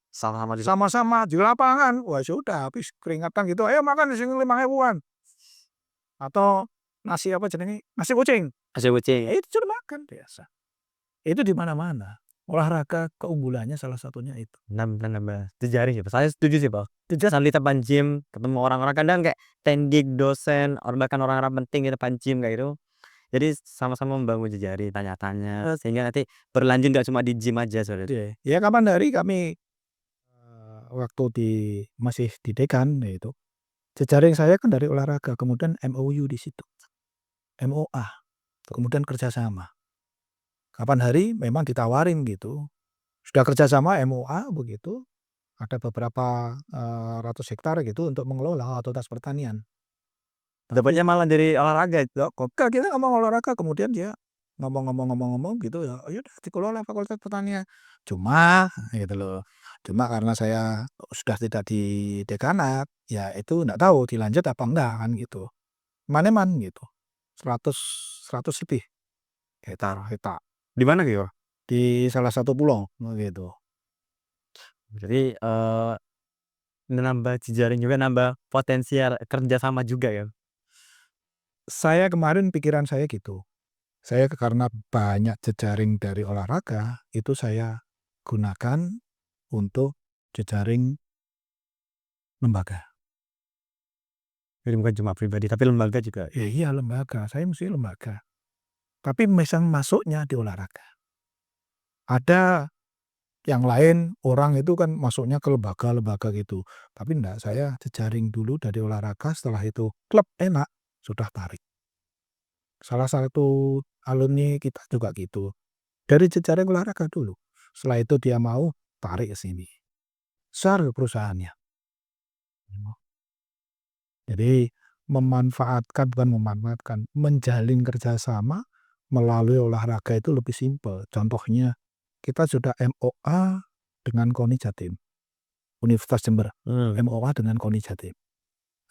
sama-sama di lapangan, wah sudah habis keringatan gitu. Ayo makan di sini 5.000-an. Atau nasi apa jenenge? Nasi kucing. Nasi kucing. Itu sudah makan biasa. Itu di mana-mana. Olahraga keunggulannya salah satunya itu. Nambah jejaring sih, saya setuju sih Pak. Di depan gym, ketemu orang-orang kadang kayak tendik, dosen, bahkan orang-orang penting di depan gym kayak itu. Jadi sama-sama membangun jejaring, tanya-tanya, sehingga nanti berlanjut nggak cuma di gym aja sebenarnya. Ya kapan hari kami waktu masih di dekan itu, jejaring saya kan dari olahraga, kemudian MOU di situ, MOA, kemudian kerjasama. Kapan hari memang ditawarin gitu, sudah kerjasama MOA begitu, ada beberapa ratus hektar gitu untuk mengelola otoritas pertanian. Dapatnya malah dari olahraga. Kok kita ngomong olahraga kemudian dia ngomong gitu ya, ya udah dikelola fakultas pertanian. Cuma gitu loh. Cuma karena saya sudah tidak di dekanat, ya itu enggak tahu dilanjut apa enggak kan gitu. Maneman gitu. 100 lebih hektar. Di mana gitu? Di salah satu pulau gitu. Jadi nambah jejaring juga, nambah potensial kerjasama juga ya. Saya kemarin pikiran saya gitu. Saya karena banyak jejaring dari olahraga, itu saya gunakan untuk jejaring lembaga. Jadi bukan cuma pribadi, tapi lembaga juga. Ya iya lembaga, saya mesti lembaga. Tapi misal masuknya di olahraga. Ada Yang lain orang itu kan masuknya ke lembaga-lembaga gitu, tapi enggak, saya jejaring dulu dari olahraga, setelah itu klub enak, sudah tarik. Salah satu alumni kita juga gitu, dari jejaring olahraga dulu, setelah itu dia mau, tarik ke sini, besar perusahaannya. Jadi bukan memanfaatkan, menjalin kerjasama melalui olahraga itu lebih simpel. Contohnya, kita sudah MOA dengan KONI Jatim, Universitas Jember, Mmm. MOA dengan KONI Jatim.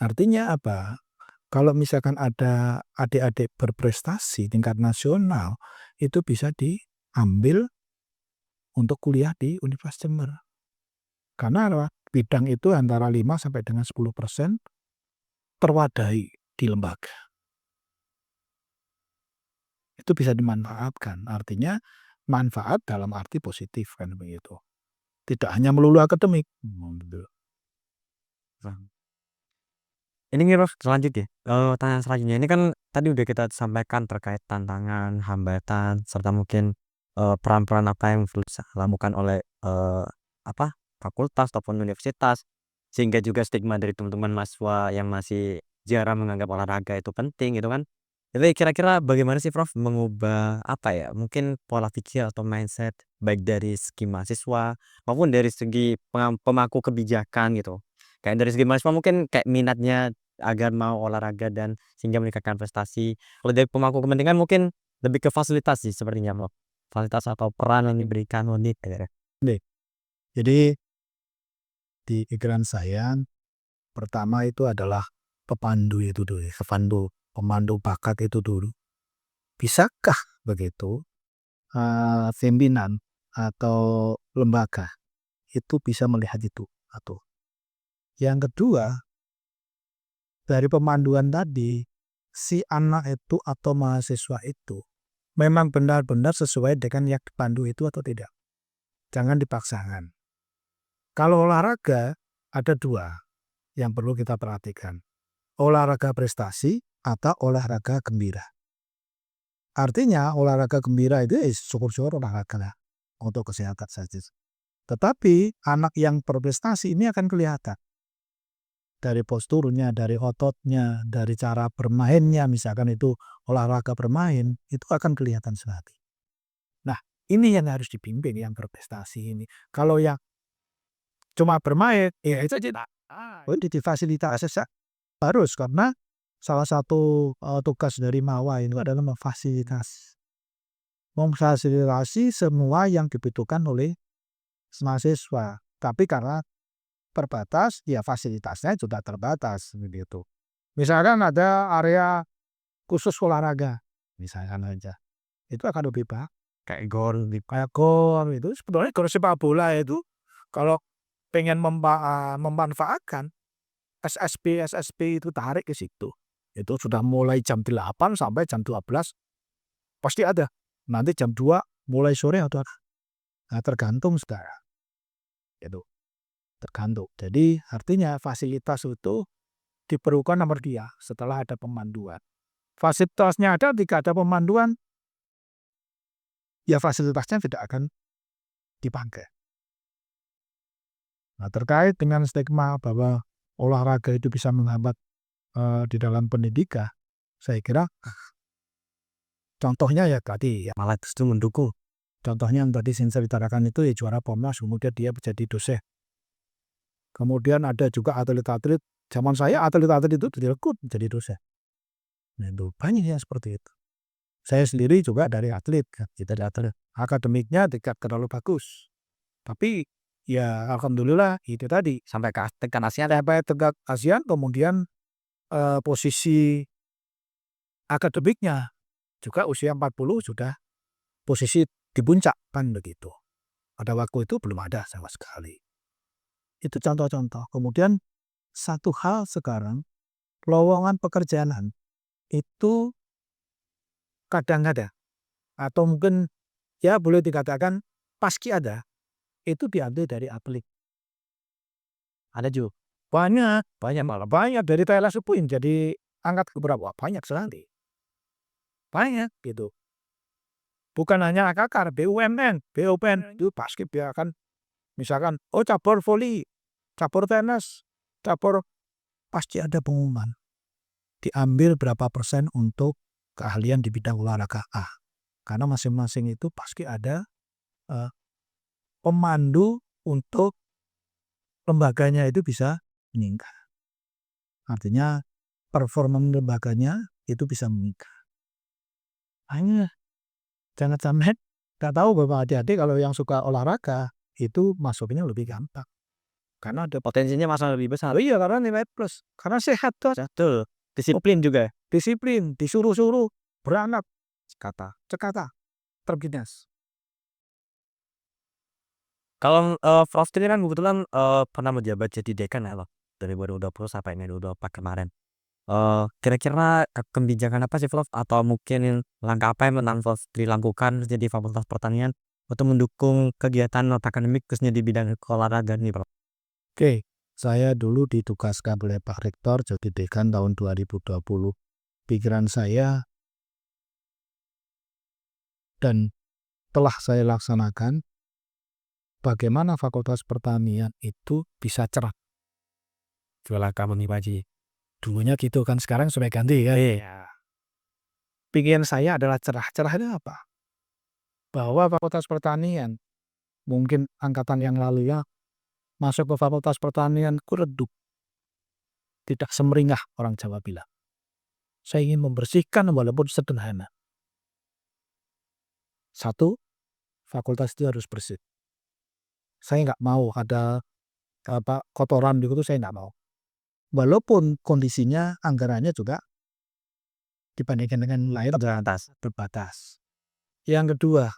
Artinya apa? Kalau misalkan ada adik-adik berprestasi tingkat nasional, itu bisa diambil untuk kuliah di Universitas Jember. Karena apa? Bidang itu antara 5 sampai dengan 10% terwadahi di lembaga. Itu bisa dimanfaatkan, artinya manfaat dalam arti positif kan begitu. Tidak hanya melulu akademik, gitu. Paham. Ini nih Prof, lanjut ya, pertanyaan selanjutnya ini kan tadi udah kita sampaikan terkait tantangan, hambatan, serta mungkin, peran-peran apa yang perlu dilakukan oleh, apa, fakultas ataupun universitas, sehingga juga stigma dari teman-teman mahasiswa yang masih jarang menganggap olahraga itu penting gitu kan. Jadi kira-kira bagaimana sih Prof mengubah, apa ya, mungkin pola pikir atau mindset baik dari segi mahasiswa maupun dari segi pemangku kebijakan gitu? Kayak dari segi mahasiswa mungkin kayak minatnya agar mau olahraga dan sehingga meningkatkan prestasi. Kalau dari pemangku kepentingan mungkin lebih ke fasilitas sih sepertinya, Bro. Fasilitas atau peran yang diberikan unit gitu ya. Nih, jadi di pikiran saya, pertama itu adalah pepandu itu dulu, pemandu bakat itu dulu. Bisakah begitu, pimpinan atau lembaga itu bisa melihat itu, satu. Yang kedua, dari pemanduan tadi, si anak itu atau mahasiswa itu memang benar-benar sesuai dengan yang dipandu itu atau tidak. Jangan dipaksakan. Kalau olahraga, ada dua yang perlu kita perhatikan. Olahraga prestasi atau olahraga gembira. Artinya olahraga gembira itu syukur-syukur olahraga lah untuk kesehatan saja. Tetapi anak yang berprestasi ini akan kelihatan dari posturnya, dari ototnya, dari cara bermainnya, misalkan itu olahraga bermain, itu akan kelihatan sekali. Nah, ini yang harus dibimbing yang berprestasi ini. Kalau yang cuma bermain, ya itu tidak. Difasilitasi harus, karena salah satu tugas dari MAWA itu adalah memfasilitasi semua yang dibutuhkan oleh mahasiswa. Tapi karena terbatas, ya fasilitasnya juga terbatas begitu. Misalkan ada area khusus olahraga, misalkan aja, itu akan lebih baik. Kayak gor di Kayak gor itu sebetulnya gor sepak bola itu kalau pengen memanfaatkan SSB itu tarik ke situ. Itu sudah mulai jam 8 sampai jam 12 pasti ada. Nanti jam 2 mulai sore atau nah, tergantung saudara. Itu tergantung. Jadi artinya fasilitas itu diperlukan nomor dia setelah ada pemanduan. Fasilitasnya ada, tidak ada pemanduan, ya fasilitasnya tidak akan dipakai. Nah, terkait dengan stigma bahwa olahraga itu bisa menghambat di dalam pendidikan, saya kira contohnya ya tadi ya, malah justru mendukung. contohnya yang tadi saya ceritakan itu ya juara Pomnas, kemudian dia menjadi dosen. Kemudian ada juga atlet-atlet, zaman saya atlet-atlet itu direkrut menjadi dosen. Nah, itu banyak yang seperti itu. Saya sendiri juga dari atlet, kan, dari atlet. Akademiknya tidak terlalu bagus. Tapi ya alhamdulillah itu tadi, Sampai ke tingkat ASEAN. sampai tingkat ASEAN, kemudian posisi akademiknya juga usia 40 sudah posisi di puncak kan begitu. Pada waktu itu belum ada sama sekali. Itu contoh-contoh. Kemudian satu hal sekarang, lowongan pekerjaan itu kadang ada, atau mungkin ya boleh dikatakan pasti ada, itu diambil dari atlet. Ada juga Banyak, banyak malah banyak dari Thailand Supreme jadi angkat ke berapa? Banyak sekali. Banyak gitu. Bukan hanya AKKAR, BUMN itu pasti dia akan misalkan, oh cabur voli, cabur tenis, cabur pasti ada pengumuman. Diambil berapa persen untuk keahlian di bidang olahraga A. Karena masing-masing itu pasti ada pemandu untuk lembaganya itu bisa meningkat. Artinya performa lembaganya itu bisa meningkat. Hanya jangan sampai nggak tahu Bapak adik-adik kalau yang suka olahraga itu masuknya lebih gampang. Karena ada Potensinya malah lebih besar. oh iya karena nilai plus. Karena sehat tuh. Betul. Disiplin juga. Disiplin, disuruh-suruh, beranak, Kata. cekata, terbinas. Kalau Prof ini kan kebetulan pernah menjabat jadi dekan ya loh dari 2020 sampai 2024 kemarin. Kira-kira kebijakan apa sih Prof atau mungkin langkah apa yang memang Prof dilakukan jadi Fakultas Pertanian untuk mendukung kegiatan akademik khususnya di bidang olahraga nih Prof? Oke, saya dulu ditugaskan oleh Pak Rektor jadi dekan tahun 2020. Pikiran saya dan telah saya laksanakan bagaimana Fakultas Pertanian itu bisa cerah. Jualan kamu nih Pak Haji. Dulunya gitu kan, sekarang sudah ganti kan. Iya. Pikiran saya adalah cerah. Cerah itu apa? Bahwa Fakultas Pertanian, mungkin angkatan yang lalu ya, masuk ke Fakultas Pertanian ku redup. Tidak semeringah orang Jawa bilang. Saya ingin membersihkan walaupun sederhana. Satu, fakultas itu harus bersih. Saya nggak mau ada kotoran gitu, saya nggak mau. Walaupun kondisinya anggarannya juga dibandingkan dengan lain terbatas. Yang kedua,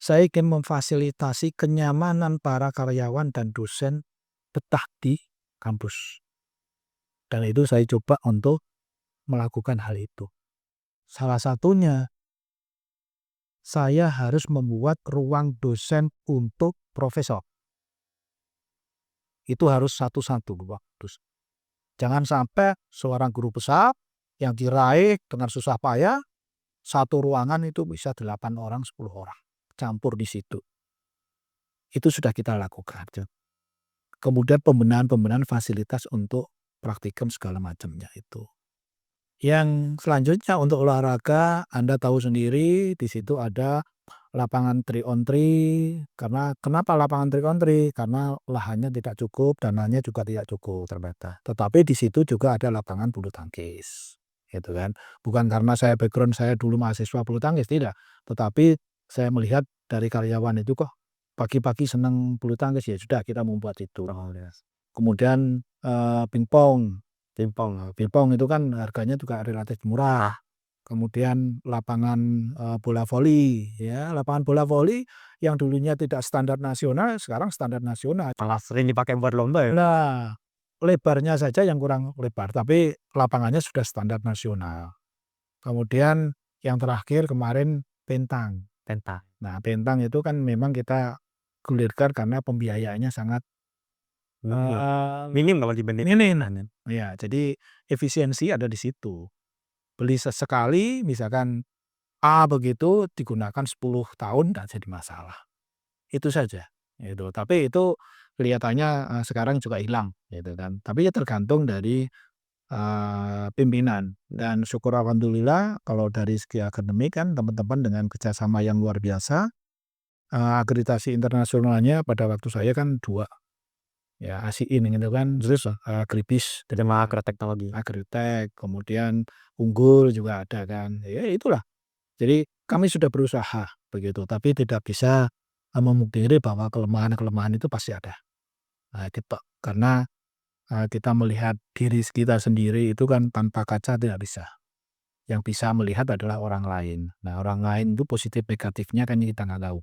saya ingin memfasilitasi kenyamanan para karyawan dan dosen betah di kampus. Dan itu saya coba untuk melakukan hal itu. Salah satunya, saya harus membuat ruang dosen untuk profesor. Itu harus satu-satu. Jangan sampai seorang guru besar yang diraih dengan susah payah, satu ruangan itu bisa 8 orang, 10 orang. Campur di situ. Itu sudah kita lakukan. Kemudian pembenahan fasilitas untuk praktikum segala macamnya itu. Yang selanjutnya untuk olahraga, Anda tahu sendiri di situ ada lapangan 3-on-3. Karena kenapa lapangan 3-on-3? Karena lahannya tidak cukup, dananya juga tidak cukup, terbatas. Tetapi di situ juga ada lapangan bulu tangkis. Gitu kan. Bukan karena background saya dulu mahasiswa bulu tangkis, tidak. Tetapi saya melihat dari karyawan itu kok pagi-pagi senang bulu tangkis, ya sudah kita membuat itu. Kemudian pingpong. Pingpong itu kan harganya juga relatif murah. Kemudian lapangan bola voli, ya lapangan bola voli yang dulunya tidak standar nasional, sekarang standar nasional. Malah sering dipakai buat lomba ya. Nah, lebarnya saja yang kurang lebar, tapi lapangannya sudah standar nasional. Kemudian yang terakhir kemarin pentang. Tentang. Nah, pentang itu kan memang kita gulirkan karena pembiayaannya sangat Minim kalau dibanding minim. Ya, jadi efisiensi ada di situ. Beli sesekali, misalkan A begitu digunakan 10 tahun tidak jadi masalah. Itu saja. Gitu. Tapi itu kelihatannya sekarang juga hilang, gitu kan. Tapi ya tergantung dari pimpinan. Dan syukur alhamdulillah kalau dari segi akademik kan teman-teman dengan kerjasama yang luar biasa. Akreditasi internasionalnya pada waktu saya kan 2. Ya ASIIN gitu kan, terus Agribis, terima agroteknologi. Agritek, kemudian Unggul juga ada kan. Ya itulah. Jadi kami sudah berusaha begitu, tapi tidak bisa memungkiri bahwa kelemahan-kelemahan itu pasti ada. Nah, gitu. Karena kita melihat diri kita sendiri itu kan tanpa kaca tidak bisa. Yang bisa melihat adalah orang lain. Nah, orang lain itu positif negatifnya kan kita nggak tahu.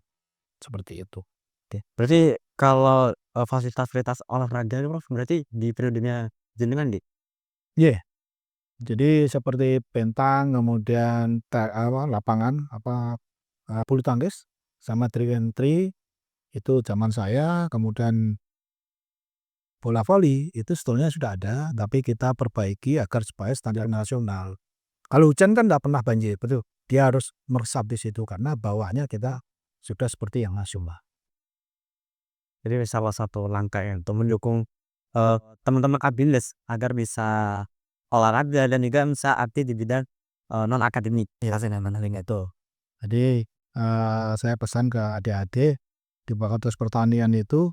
Seperti itu. Oke. Berarti kalau fasilitas-fasilitas olahraga Prof berarti di periodenya jenengan di? Iya. Jadi seperti pentang, kemudian lapangan bulu tangkis sama 3-on-3 itu zaman saya, kemudian bola voli itu sebetulnya sudah ada, tapi kita perbaiki agar supaya standar nasional. Kalau hujan kan tidak pernah banjir, betul. dia harus meresap di situ karena bawaannya kita sudah seperti yang nasional. Jadi salah satu langkah ya untuk mendukung, teman-teman abilis agar bisa olahraga dan juga bisa aktif di bidang, non akademik. Ya, itu. Jadi saya pesan ke adik-adik di Fakultas Pertanian itu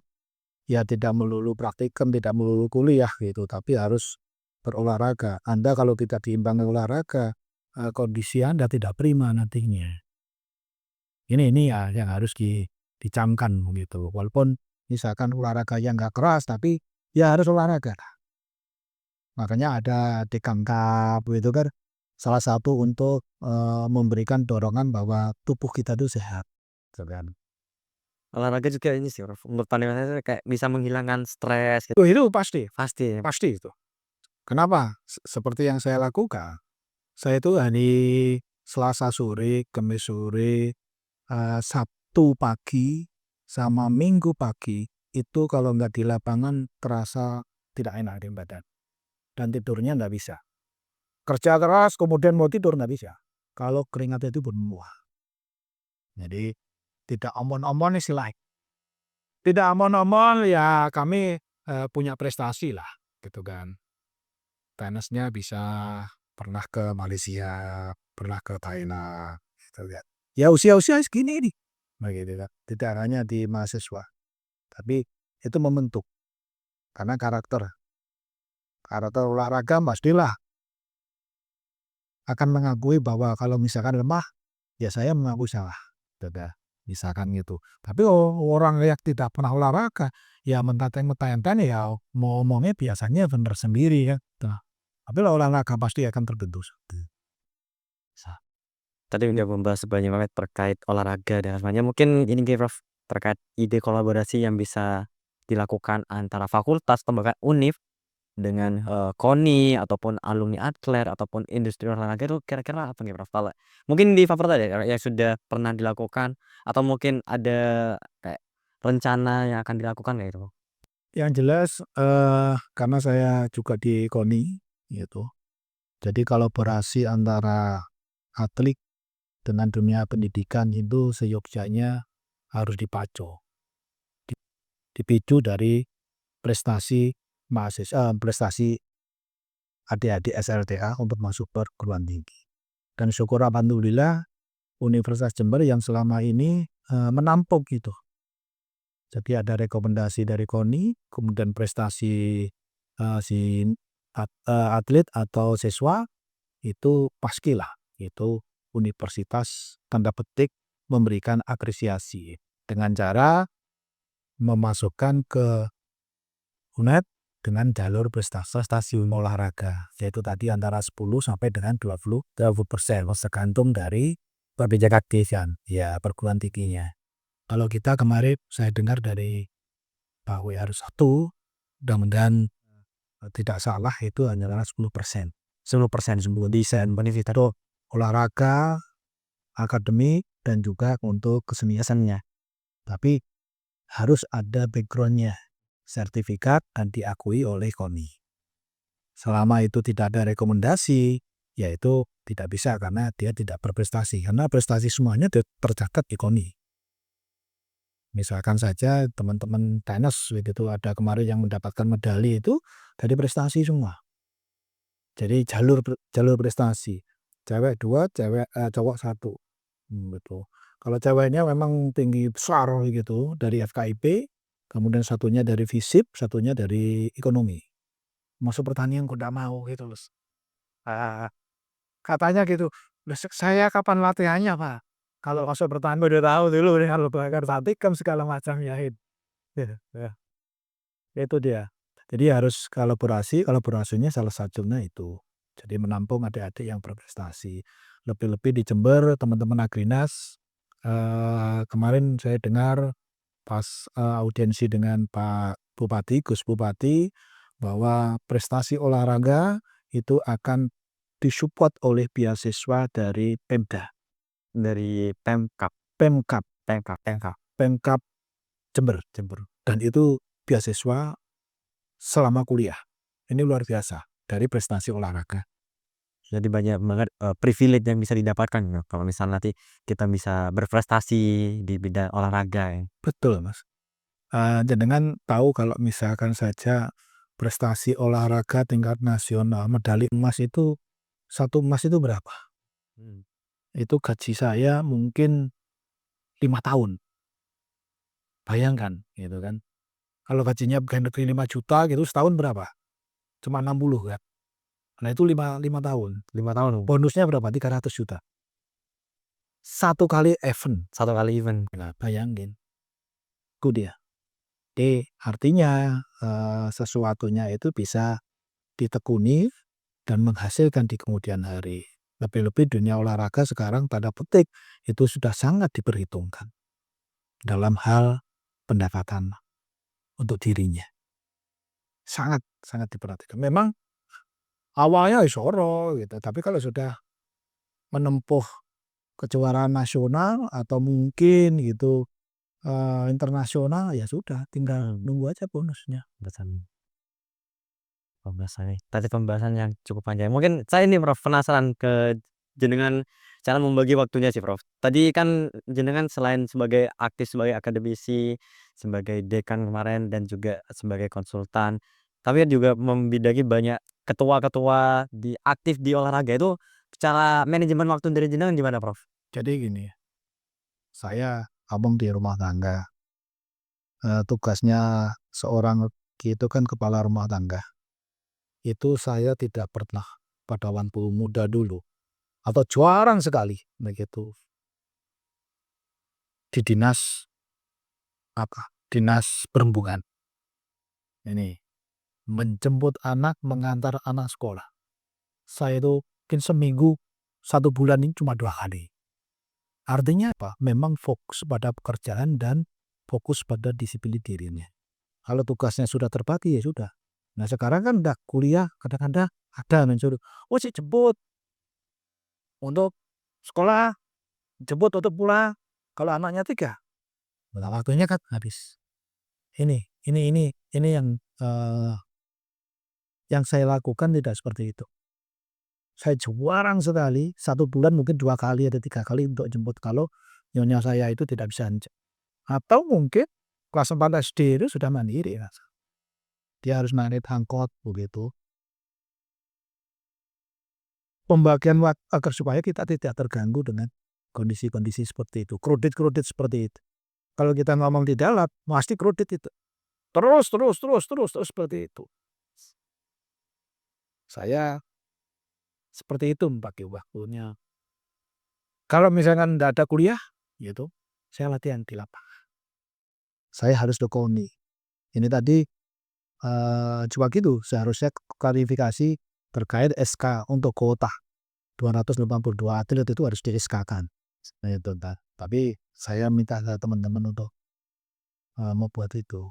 ya tidak melulu praktikum, tidak melulu kuliah gitu, tapi harus berolahraga. Anda kalau tidak diimbangi olahraga, kondisi Anda tidak prima nantinya. Ini ya yang harus dicamkan gitu. Walaupun misalkan olahraga yang nggak keras, tapi ya harus olahraga. Makanya ada Dekamkap itu kan salah satu untuk memberikan dorongan bahwa tubuh kita itu sehat, gitu kan. Olahraga juga ini sih Prof, menurut pandangan saya kayak bisa menghilangkan stres gitu, Oh, itu pasti, pasti. pasti itu. Kenapa? Seperti yang saya lakukan. Saya itu hari Selasa sore, Kamis sore, Sabtu pagi, sama Minggu pagi, itu kalau nggak di lapangan terasa tidak enak di badan. Dan tidurnya nggak bisa. Kerja keras kemudian mau tidur nggak bisa. Kalau keringat itu bermuah. Jadi tidak omon-omon istilahnya. Tidak omon-omon ya kami punya prestasi lah gitu kan. Tenisnya bisa pernah ke Malaysia, pernah ke Thailand, gitu kan. Ya usia-usia segini ini, begitu kan. Tidak hanya di mahasiswa, tapi itu membentuk karena karakter olahraga pastilah akan mengakui bahwa kalau misalkan lemah, ya saya mengakui salah, gitu kan. Misalkan gitu. Tapi orang yang tidak pernah olahraga, ya mentang-mentang ya mau ngomongnya biasanya benar sendiri ya. Tapi kalau olahraga pasti akan terbentuk. Tadi udah membahas banyak banget terkait olahraga dan semuanya. Mungkin ini nih Prof, terkait ide kolaborasi yang bisa dilakukan antara fakultas atau bahkan univ dengan, KONI ataupun alumni atlet ataupun industri olahraga itu kira-kira apa nih Prof? Kalau mungkin di fakultas ya yang sudah pernah dilakukan atau mungkin ada kayak rencana yang akan dilakukan kayak gitu? Yang jelas karena saya juga di KONI gitu. Jadi kolaborasi antara atlet dengan dunia pendidikan itu seyogyanya harus dipicu dari prestasi prestasi adik-adik SLTA untuk masuk perguruan tinggi. Dan syukur alhamdulillah Universitas Jember yang selama ini menampung gitu. Jadi ada rekomendasi dari KONI, kemudian prestasi si atlet atau siswa itu pastilah itu universitas tanda petik memberikan apresiasi dengan cara memasukkan ke UNED dengan jalur prestasi olahraga, yaitu tadi antara 10 sampai dengan 20% tergantung dari perbedaan aktifan ya perguruan tingginya. Kalau kita kemarin saya dengar dari Pak WR1, mudah-mudahan tidak salah itu hanyalah 10%. 10% semua desain benefit itu olahraga, akademik, dan juga untuk keseniannya. Tapi harus ada backgroundnya, sertifikat dan diakui oleh KONI. Selama itu tidak ada rekomendasi, ya itu tidak bisa karena dia tidak berprestasi. Karena prestasi semuanya tercatat di KONI. Misalkan saja teman-teman tenis begitu ada kemarin yang mendapatkan medali itu dari prestasi semua. Jadi jalur prestasi. Cewek 2, cowok 1. Gitu. Kalau ceweknya memang tinggi besar gitu dari FKIP, kemudian satunya dari FISIP, satunya dari ekonomi. Masuk pertanian kok enggak mau gitu loh. Katanya gitu, "Besok saya kapan latihannya, Pak?" Kalau masuk pertanian udah tahu dulu nih kalau bakar Saticam segala macamnya itu. Ya, itu dia. Jadi harus kolaborasinya salah satunya itu. Jadi menampung adik-adik yang berprestasi. Lebih-lebih di Jember teman-teman Agrinas, kemarin saya dengar pas audiensi dengan Pak Bupati, Gus Bupati, bahwa prestasi olahraga itu akan disupport oleh beasiswa dari Pemda, Dari Pemkab Pemkap, Pemkab Pemkab. Pemkap Jember. Dan itu beasiswa selama kuliah. Ini luar biasa dari prestasi olahraga. Jadi banyak banget, privilege yang bisa didapatkan ya kalau misal nanti kita bisa berprestasi di bidang olahraga ya. Betul, Mas. Jenengan tahu kalau misalkan saja prestasi olahraga tingkat nasional, medali emas itu, satu emas itu berapa? Mhm. Itu gaji saya mungkin 5 tahun, bayangkan gitu kan. Kalau gajinya pegawai negeri 5 juta gitu setahun berapa? Cuma 60 kan. Nah itu 5 tahun. 5 tahun, Bonusnya berapa? 300 juta. Satu kali event. 1 kali event. Nah, bayangin. Itu dia. Jadi artinya sesuatunya itu bisa ditekuni dan menghasilkan di kemudian hari. Lebih-lebih dunia olahraga sekarang tanda petik itu sudah sangat diperhitungkan dalam hal pendapatan untuk dirinya. Sangat sangat diperhatikan. Memang awalnya isoro gitu, tapi kalau sudah menempuh kejuaraan nasional atau mungkin gitu, internasional, ya sudah tinggal Mmm, nunggu aja bonusnya. Pembahasan pembahasan nih, tadi pembahasan yang cukup panjang. Mungkin saya ini Prof, penasaran ke jenengan cara membagi waktunya sih Prof. Tadi kan jenengan selain sebagai aktif sebagai akademisi, sebagai dekan kemarin dan juga sebagai konsultan, tapi kan juga membidangi banyak ketua-ketua aktif di olahraga itu, cara manajemen waktu dari jenengan gimana Prof? Jadi gini, saya abang di rumah tangga, tugasnya seorang itu kan kepala rumah tangga. Itu saya tidak pernah pada waktu muda dulu atau jarang sekali begitu di dinas dinas perhubungan. Ini menjemput anak, mengantar anak sekolah. Saya itu mungkin seminggu, 1 bulan ini cuma 2 kali. Artinya apa? Memang fokus pada pekerjaan dan fokus pada disiplin dirinya. Kalau tugasnya sudah terbagi ya sudah. Nah sekarang kan udah kuliah kadang-kadang ada mencuri, "Oh si jemput untuk sekolah, jemput untuk pulang." Kalau anaknya 3, nah waktunya kan habis. Ini yang saya lakukan tidak seperti itu. Saya jarang sekali, 1 bulan mungkin 2 kali atau 3 kali untuk jemput kalau nyonya saya itu tidak bisa atau mungkin kelas 4 SD itu sudah mandiri, Mas. Dia harus naik angkot begitu. Pembagian agar supaya kita tidak terganggu dengan kondisi-kondisi seperti itu, kredit-kredit seperti itu. Kalau kita ngomong di dalam, pasti kredit itu. Terus seperti itu. Saya seperti itu membagi waktunya. Kalau misalkan tidak ada kuliah, gitu, saya latihan di lapangan. Saya harus tekuni. Ini tadi cuma gitu, seharusnya klarifikasi terkait SK untuk kuota 282 atlet itu harus di-SK-kan. Nah itu tapi saya minta ke teman-teman untuk membuat itu.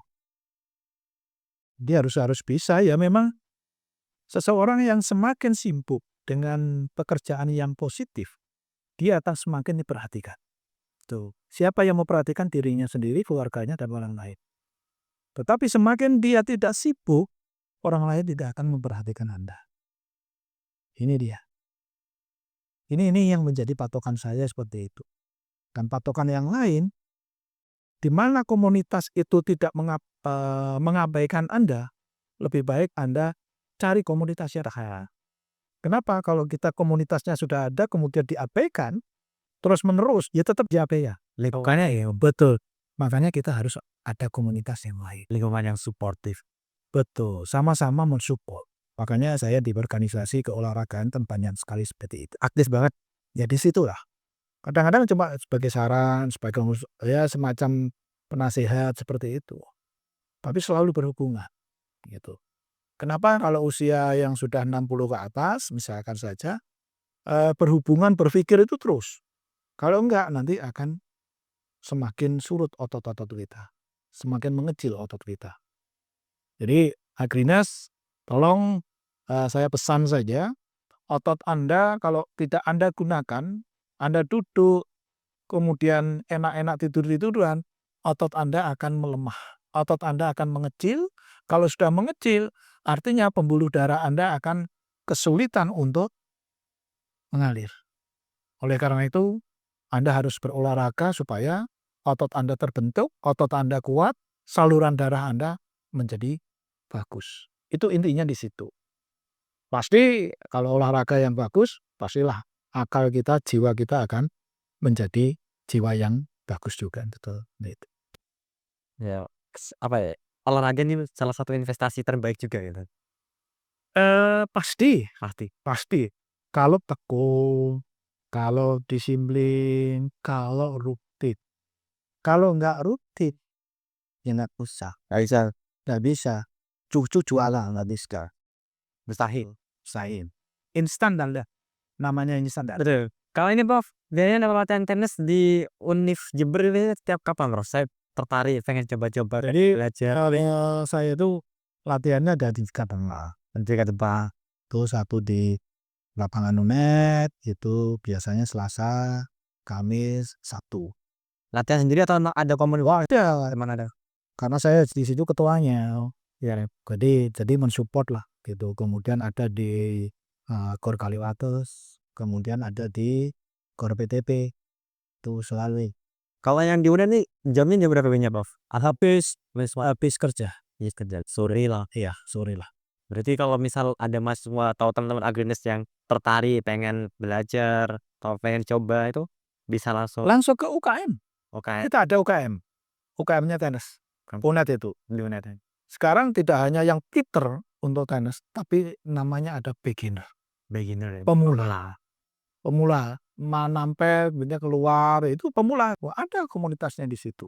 Dia harus harus bisa ya memang seseorang yang semakin sibuk dengan pekerjaan yang positif, dia akan semakin diperhatikan. Tuh. Siapa yang memperhatikan dirinya sendiri, keluarganya, dan orang lain. Tetapi semakin dia tidak sibuk, orang lain tidak akan memperhatikan Anda. Ini dia. Ini yang menjadi patokan saya seperti itu. Dan patokan yang lain, di mana komunitas itu tidak mengabaikan Anda, lebih baik Anda cari komunitas yang lain. Kenapa? Kalau kita komunitasnya sudah ada, kemudian diabaikan, terus-menerus, ya tetap diabaikan. Lingkungannya ya betul. Makanya kita harus ada komunitas yang lain. Lingkungan yang suportif. Betul, sama-sama mensupport. Makanya saya di organisasi keolahragaan kan banyak sekali seperti itu. Aktif banget. Ya di situlah. Kadang-kadang cuma sebagai saran, sebagai ya semacam penasehat seperti itu. Tapi selalu berhubungan gitu. Kenapa kalau usia yang sudah 60 ke atas misalkan saja berhubungan berpikir itu terus. Kalau enggak nanti akan semakin surut otot-otot kita. Semakin mengecil otot kita. Jadi Agrinas, tolong saya pesan saja, otot Anda kalau tidak Anda gunakan, Anda duduk, kemudian enak-enak tidur-tiduran, otot Anda akan melemah. Otot Anda akan mengecil. Kalau sudah mengecil, artinya pembuluh darah Anda akan kesulitan untuk mengalir. Oleh karena itu, Anda harus berolahraga supaya otot Anda terbentuk, otot Anda kuat, saluran darah Anda menjadi bagus. Itu intinya di situ. Pasti kalau olahraga yang bagus, pastilah akal kita, jiwa kita akan menjadi jiwa yang bagus juga, betul, gitu. Ya, apa ya, olahraga ini salah satu investasi terbaik juga gitu. Pasti Pasti. pasti. Kalau tekun, kalau disiplin, kalau rutin. Kalau nggak rutin, ya nggak usah, nggak bisa. Cucu jualan nggak bisa. Mustahil. Mustahil. Instan Anda, namanya instan Anda. Betul. Kalau ini Prof, biasanya latihan tenis di Univ Jember ini setiap kapan Prof? Saya tertarik pengen coba-coba Jadi belajar. saya itu latihannya ada di 3 tempat. Itu satu di lapangan UNED, itu biasanya Selasa, Kamis, Sabtu. Latihan sendiri atau ada komunitas? Ada, Teman ada? karena saya di situ ketuanya. Ya, jadi mensupport lah gitu. Kemudian ada di Gor Kaliwates, kemudian ada di Gor PTP, itu selalu. Kalau yang di UNED nih jamnya jam berapa biasanya Prof? Habis kerja, Iya kerja sore lah. iya sore lah. Berarti kalau misal ada mahasiswa atau teman-teman agronis yang tertarik pengen belajar atau pengen coba itu bisa langsung Langsung ke UKM, oke. kita ada UKM, UKM-nya tenis, Kan UNED itu. di UNED. Sekarang tidak hanya yang Titer untuk tenis, tapi namanya ada beginner, Beginner ya. pemula. Pemula, nampe duitnya keluar, itu pemula. Wah, ada komunitasnya di situ.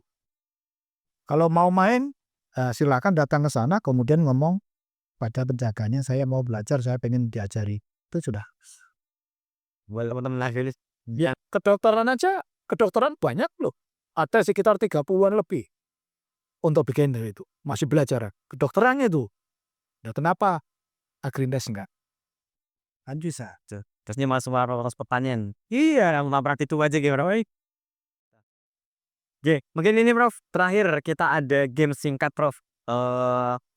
Kalau mau main, silakan datang ke sana, kemudian ngomong pada penjaganya, "Saya mau belajar, saya pengen diajari." Itu sudah. Buat teman-teman agronis Ya, kedokteran aja, kedokteran banyak loh. Ada sekitar 30-an lebih untuk beginner itu, masih belajar. Kedokterannya itu. Nah, kenapa Agrindes enggak? Kan bisa. terusnya masuk fakultas pertanian. Iya. Yang nabrak itu aja gimana? Oke, mungkin ini Prof, terakhir kita ada game singkat Prof.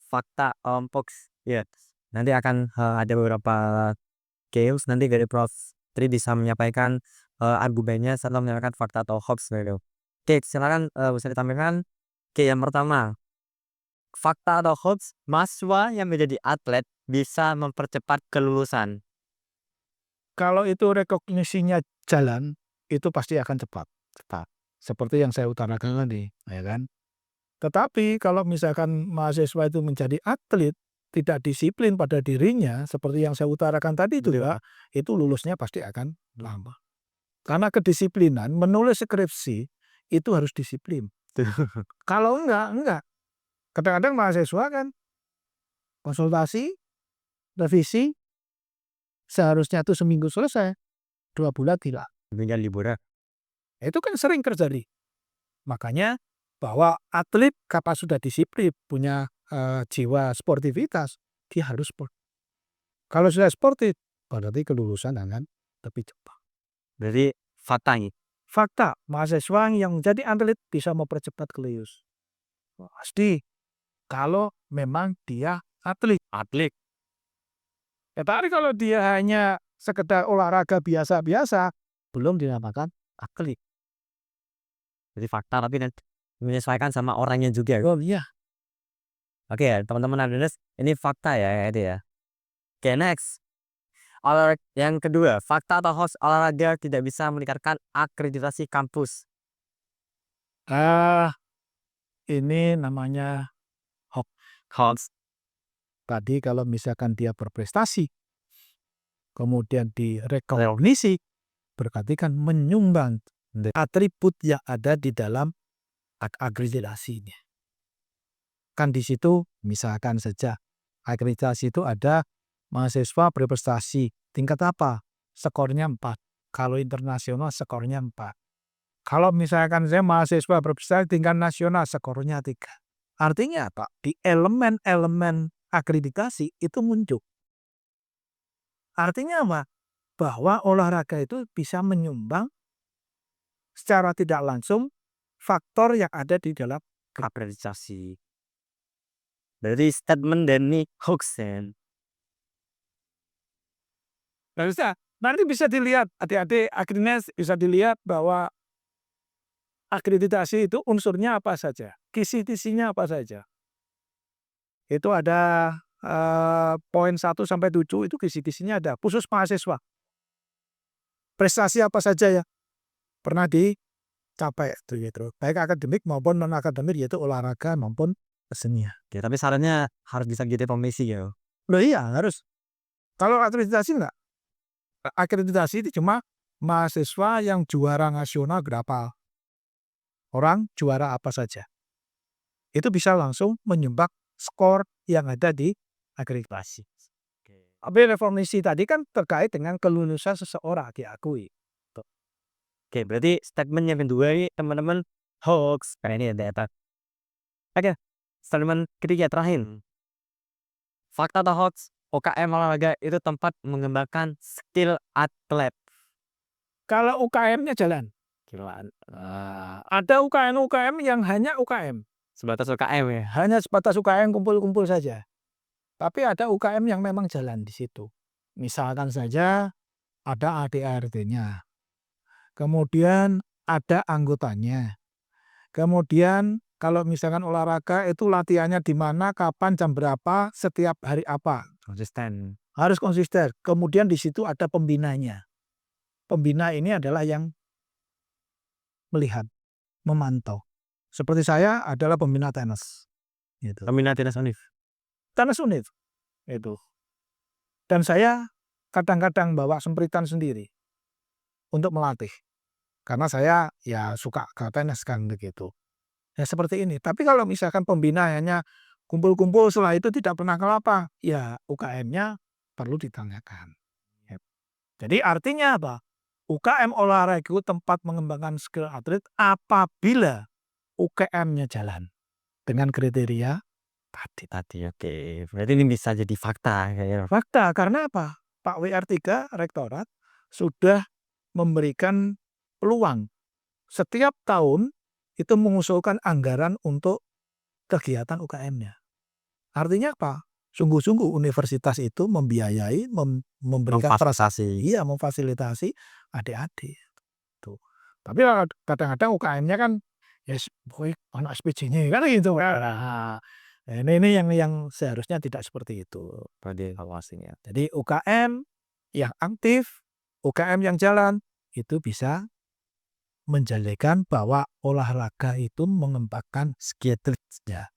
Fakta hoax. Ya. Nanti akan ada beberapa games nanti dari Prof. Tri bisa menyampaikan argumennya serta menyampaikan fakta atau hoax gitu. Oke, silakan bisa ditampilkan. Oke, yang pertama, fakta atau hoax, mahasiswa yang menjadi atlet bisa mempercepat kelulusan. Kalau itu rekognisinya jalan, itu pasti akan cepat. Cepat. Seperti yang saya utarakan tadi, ya kan? Tetapi kalau misalkan mahasiswa itu menjadi atlet, tidak disiplin pada dirinya, seperti yang saya utarakan tadi juga, itu lulusnya pasti akan lama. Karena kedisiplinan, menulis skripsi, itu harus disiplin. Kalau enggak. Kadang-kadang mahasiswa kan konsultasi, revisi, seharusnya itu seminggu selesai, 2 bulan hilang. Dengan liburan. Itu kan sering terjadi. Makanya bahwa atlet kapan sudah disiplin, punya jiwa sportivitas, dia harus sport. Kalau sudah sportif, berarti kelulusan akan lebih cepat. Berarti fakta ini. Fakta, mahasiswa yang menjadi atlet bisa mempercepat kelulus. Pasti, kalau memang dia atlet. Atlet. Tapi kalau dia hanya sekedar olahraga biasa-biasa, belum dinamakan atlet. Jadi fakta tapi menyesuaikan sama orangnya juga. Oh iya. Oke ya, teman-teman agronis, ini fakta ya itu ya. Oke, next. Yang kedua, fakta atau hoax olahraga tidak bisa meningkatkan akreditasi kampus. Ah, ini namanya hoax. Hoax. Tadi kalau misalkan dia berprestasi, kemudian direkognisi, berarti kan menyumbang atribut yang ada di dalam akreditasinya. Kan di situ misalkan saja akreditasi itu ada mahasiswa berprestasi tingkat apa? Skornya 4. Kalau internasional skornya 4. Kalau misalkan saya mahasiswa berprestasi tingkat nasional skornya 3. Artinya apa? Di elemen-elemen akreditasi itu muncul. Artinya apa? Bahwa olahraga itu bisa menyumbang secara tidak langsung faktor yang ada di dalam Akreditasi. Berarti statement dan ini hoax ya. nggak bisa. Nanti bisa dilihat adik-adik, akhirnya bisa dilihat bahwa akreditasi itu unsurnya apa saja, kisi-kisinya apa saja. Itu ada, poin 1 sampai 7 itu kisi-kisinya ada, khusus mahasiswa. Prestasi apa saja yang pernah dicapai gitu, baik akademik maupun non akademik, yaitu olahraga maupun kesenian. Oke, tapi syaratnya harus bisa jadi komisi ya? Loh iya harus, kalau akreditasi enggak, akreditasi itu cuma mahasiswa yang juara nasional berapa orang, juara apa saja. Itu bisa langsung menyumbang skor yang ada di akreditasi. Oke. Tapi reformasi tadi kan terkait dengan kelulusan seseorang diakui. Tuh. Oke, berarti statement yang kedua ini teman-teman hoax. Kayak ini ya data. Oke, statement ketiga terakhir. Fakta atau hoax? UKM olahraga itu tempat mengembangkan skill atlet. Kalau UKM-nya jalan, Kiloan. ada UKM-UKM yang hanya UKM, Sebatas UKM ya. hanya sebatas UKM kumpul-kumpul saja. Tapi ada UKM yang memang jalan di situ. Misalkan saja ada ADART-nya, kemudian ada anggotanya, kemudian kalau misalkan olahraga itu latihannya di mana, kapan, jam berapa, setiap hari apa. Konsisten. Harus konsisten. Kemudian di situ ada pembinanya. Pembina ini adalah yang melihat, memantau. Seperti saya adalah pembina tenis. Gitu. Pembina Timnas Univ. Tenis unit. Itu. Dan saya kadang-kadang bawa sempritan sendiri untuk melatih. Karena saya ya suka ke tenis kan begitu. Ya seperti ini. Tapi kalau misalkan pembina hanya kumpul-kumpul setelah itu tidak pernah kelapa, ya UKM-nya perlu ditanyakan. Ya. Jadi artinya apa? UKM olahraga itu tempat mengembangkan skill atlet apabila UKM-nya jalan dengan kriteria tadi. Tadi oke. Berarti ini bisa jadi fakta kayaknya. Fakta karena apa? Pak WR3 Rektorat sudah memberikan peluang setiap tahun itu mengusulkan anggaran untuk kegiatan UKM-nya. Artinya apa? Sungguh-sungguh universitas itu membiayai, memberikan Memfasilitasi. iya memfasilitasi adik-adik. Tuh. Tapi kadang-kadang UKM-nya kan ya pokoknya anak SPJ-nya kan gitu. Nah, ini yang seharusnya tidak seperti itu Berarti evaluasinya. Jadi UKM yang aktif, UKM yang jalan itu bisa menjadikan bahwa olahraga itu mengembangkan skill atletnya.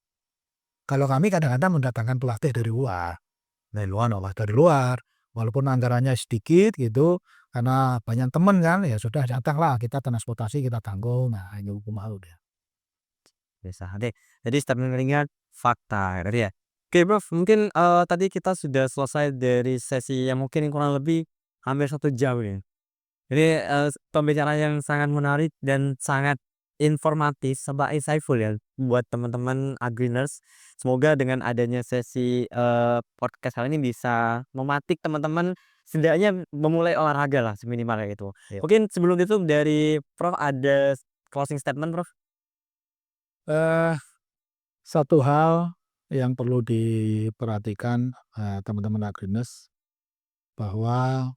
Kalau kami kadang-kadang mendatangkan pelatih dari luar. Dari luar, walaupun anggarannya sedikit gitu, karena banyak teman kan, ya sudah datanglah kita transportasi kita tanggung, nah ini hukum mau dia. bisa. Oke. Jadi statement ringan fakta tadi ya. Oke, Prof. Mungkin tadi kita sudah selesai dari sesi yang mungkin kurang lebih hampir 1 jam nih. Jadi pembicaraan yang sangat menarik dan sangat informatif serta insightful ya buat teman-teman Agriners. Semoga dengan adanya sesi podcast kali ini bisa mematik teman-teman setidaknya memulai olahraga lah seminimal kayak gitu. Iya. Mungkin sebelum itu dari Prof ada closing statement, Prof? Eh, Satu hal yang perlu diperhatikan teman-teman Agriners bahwa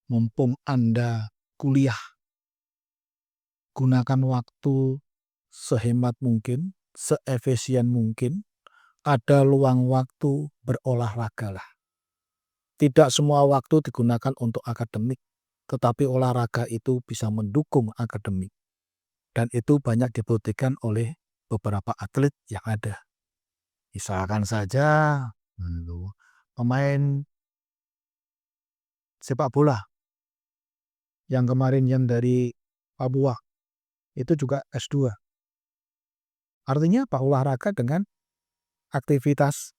mumpung Anda kuliah, gunakan waktu sehemat mungkin, seefisien mungkin, ada luang waktu berolahragalah. Tidak semua waktu digunakan untuk akademik, tetapi olahraga itu bisa mendukung akademik. Dan itu banyak dibuktikan oleh beberapa atlet yang ada. Misalkan saja pemain sepak bola yang kemarin yang dari Papua itu juga S2. Artinya apa? Olahraga dengan aktivitas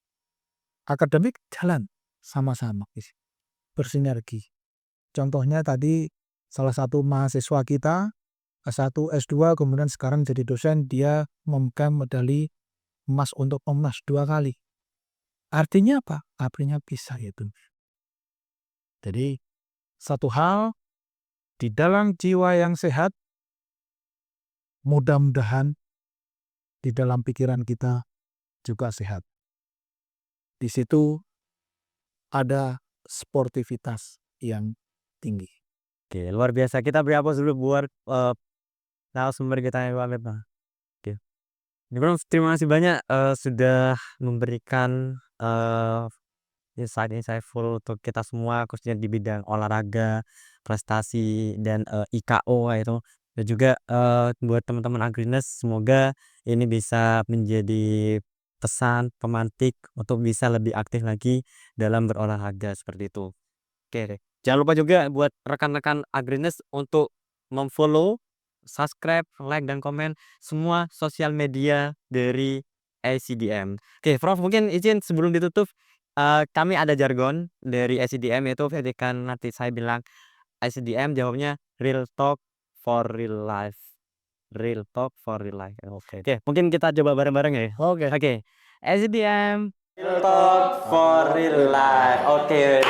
akademik jalan sama-sama bersinergi. Contohnya tadi salah satu mahasiswa kita S1, S2 kemudian sekarang jadi dosen, dia memegang medali emas untuk emas 2 kali. Artinya apa? Artinya bisa itu. Jadi satu hal di dalam jiwa yang sehat, mudah-mudahan di dalam pikiran kita juga sehat. Di situ ada sportivitas yang tinggi. Oke, luar biasa. Kita beri aplaus dulu buat narasumber kita yang Pak Meta. Oke. Bro, terima kasih banyak sudah memberikan insight insightful untuk kita semua khususnya di bidang olahraga, prestasi dan IKO itu. Dan juga buat teman-teman Agrinas semoga ini bisa menjadi pesan pemantik untuk bisa lebih aktif lagi dalam berolahraga seperti itu. Oke, jangan lupa juga buat rekan-rekan Agrinas untuk memfollow, subscribe, like dan komen semua sosial media dari ACDM. Oke, Prof, mungkin izin sebelum ditutup, kami ada jargon dari ACDM yaitu ketika nanti saya bilang ACDM jawabnya real talk for real life. Real talk for real life. Oke, mungkin kita coba bareng-bareng ya. Oke. Oke, ACDM real talk for real life. Oke,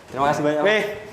terima kasih banyak.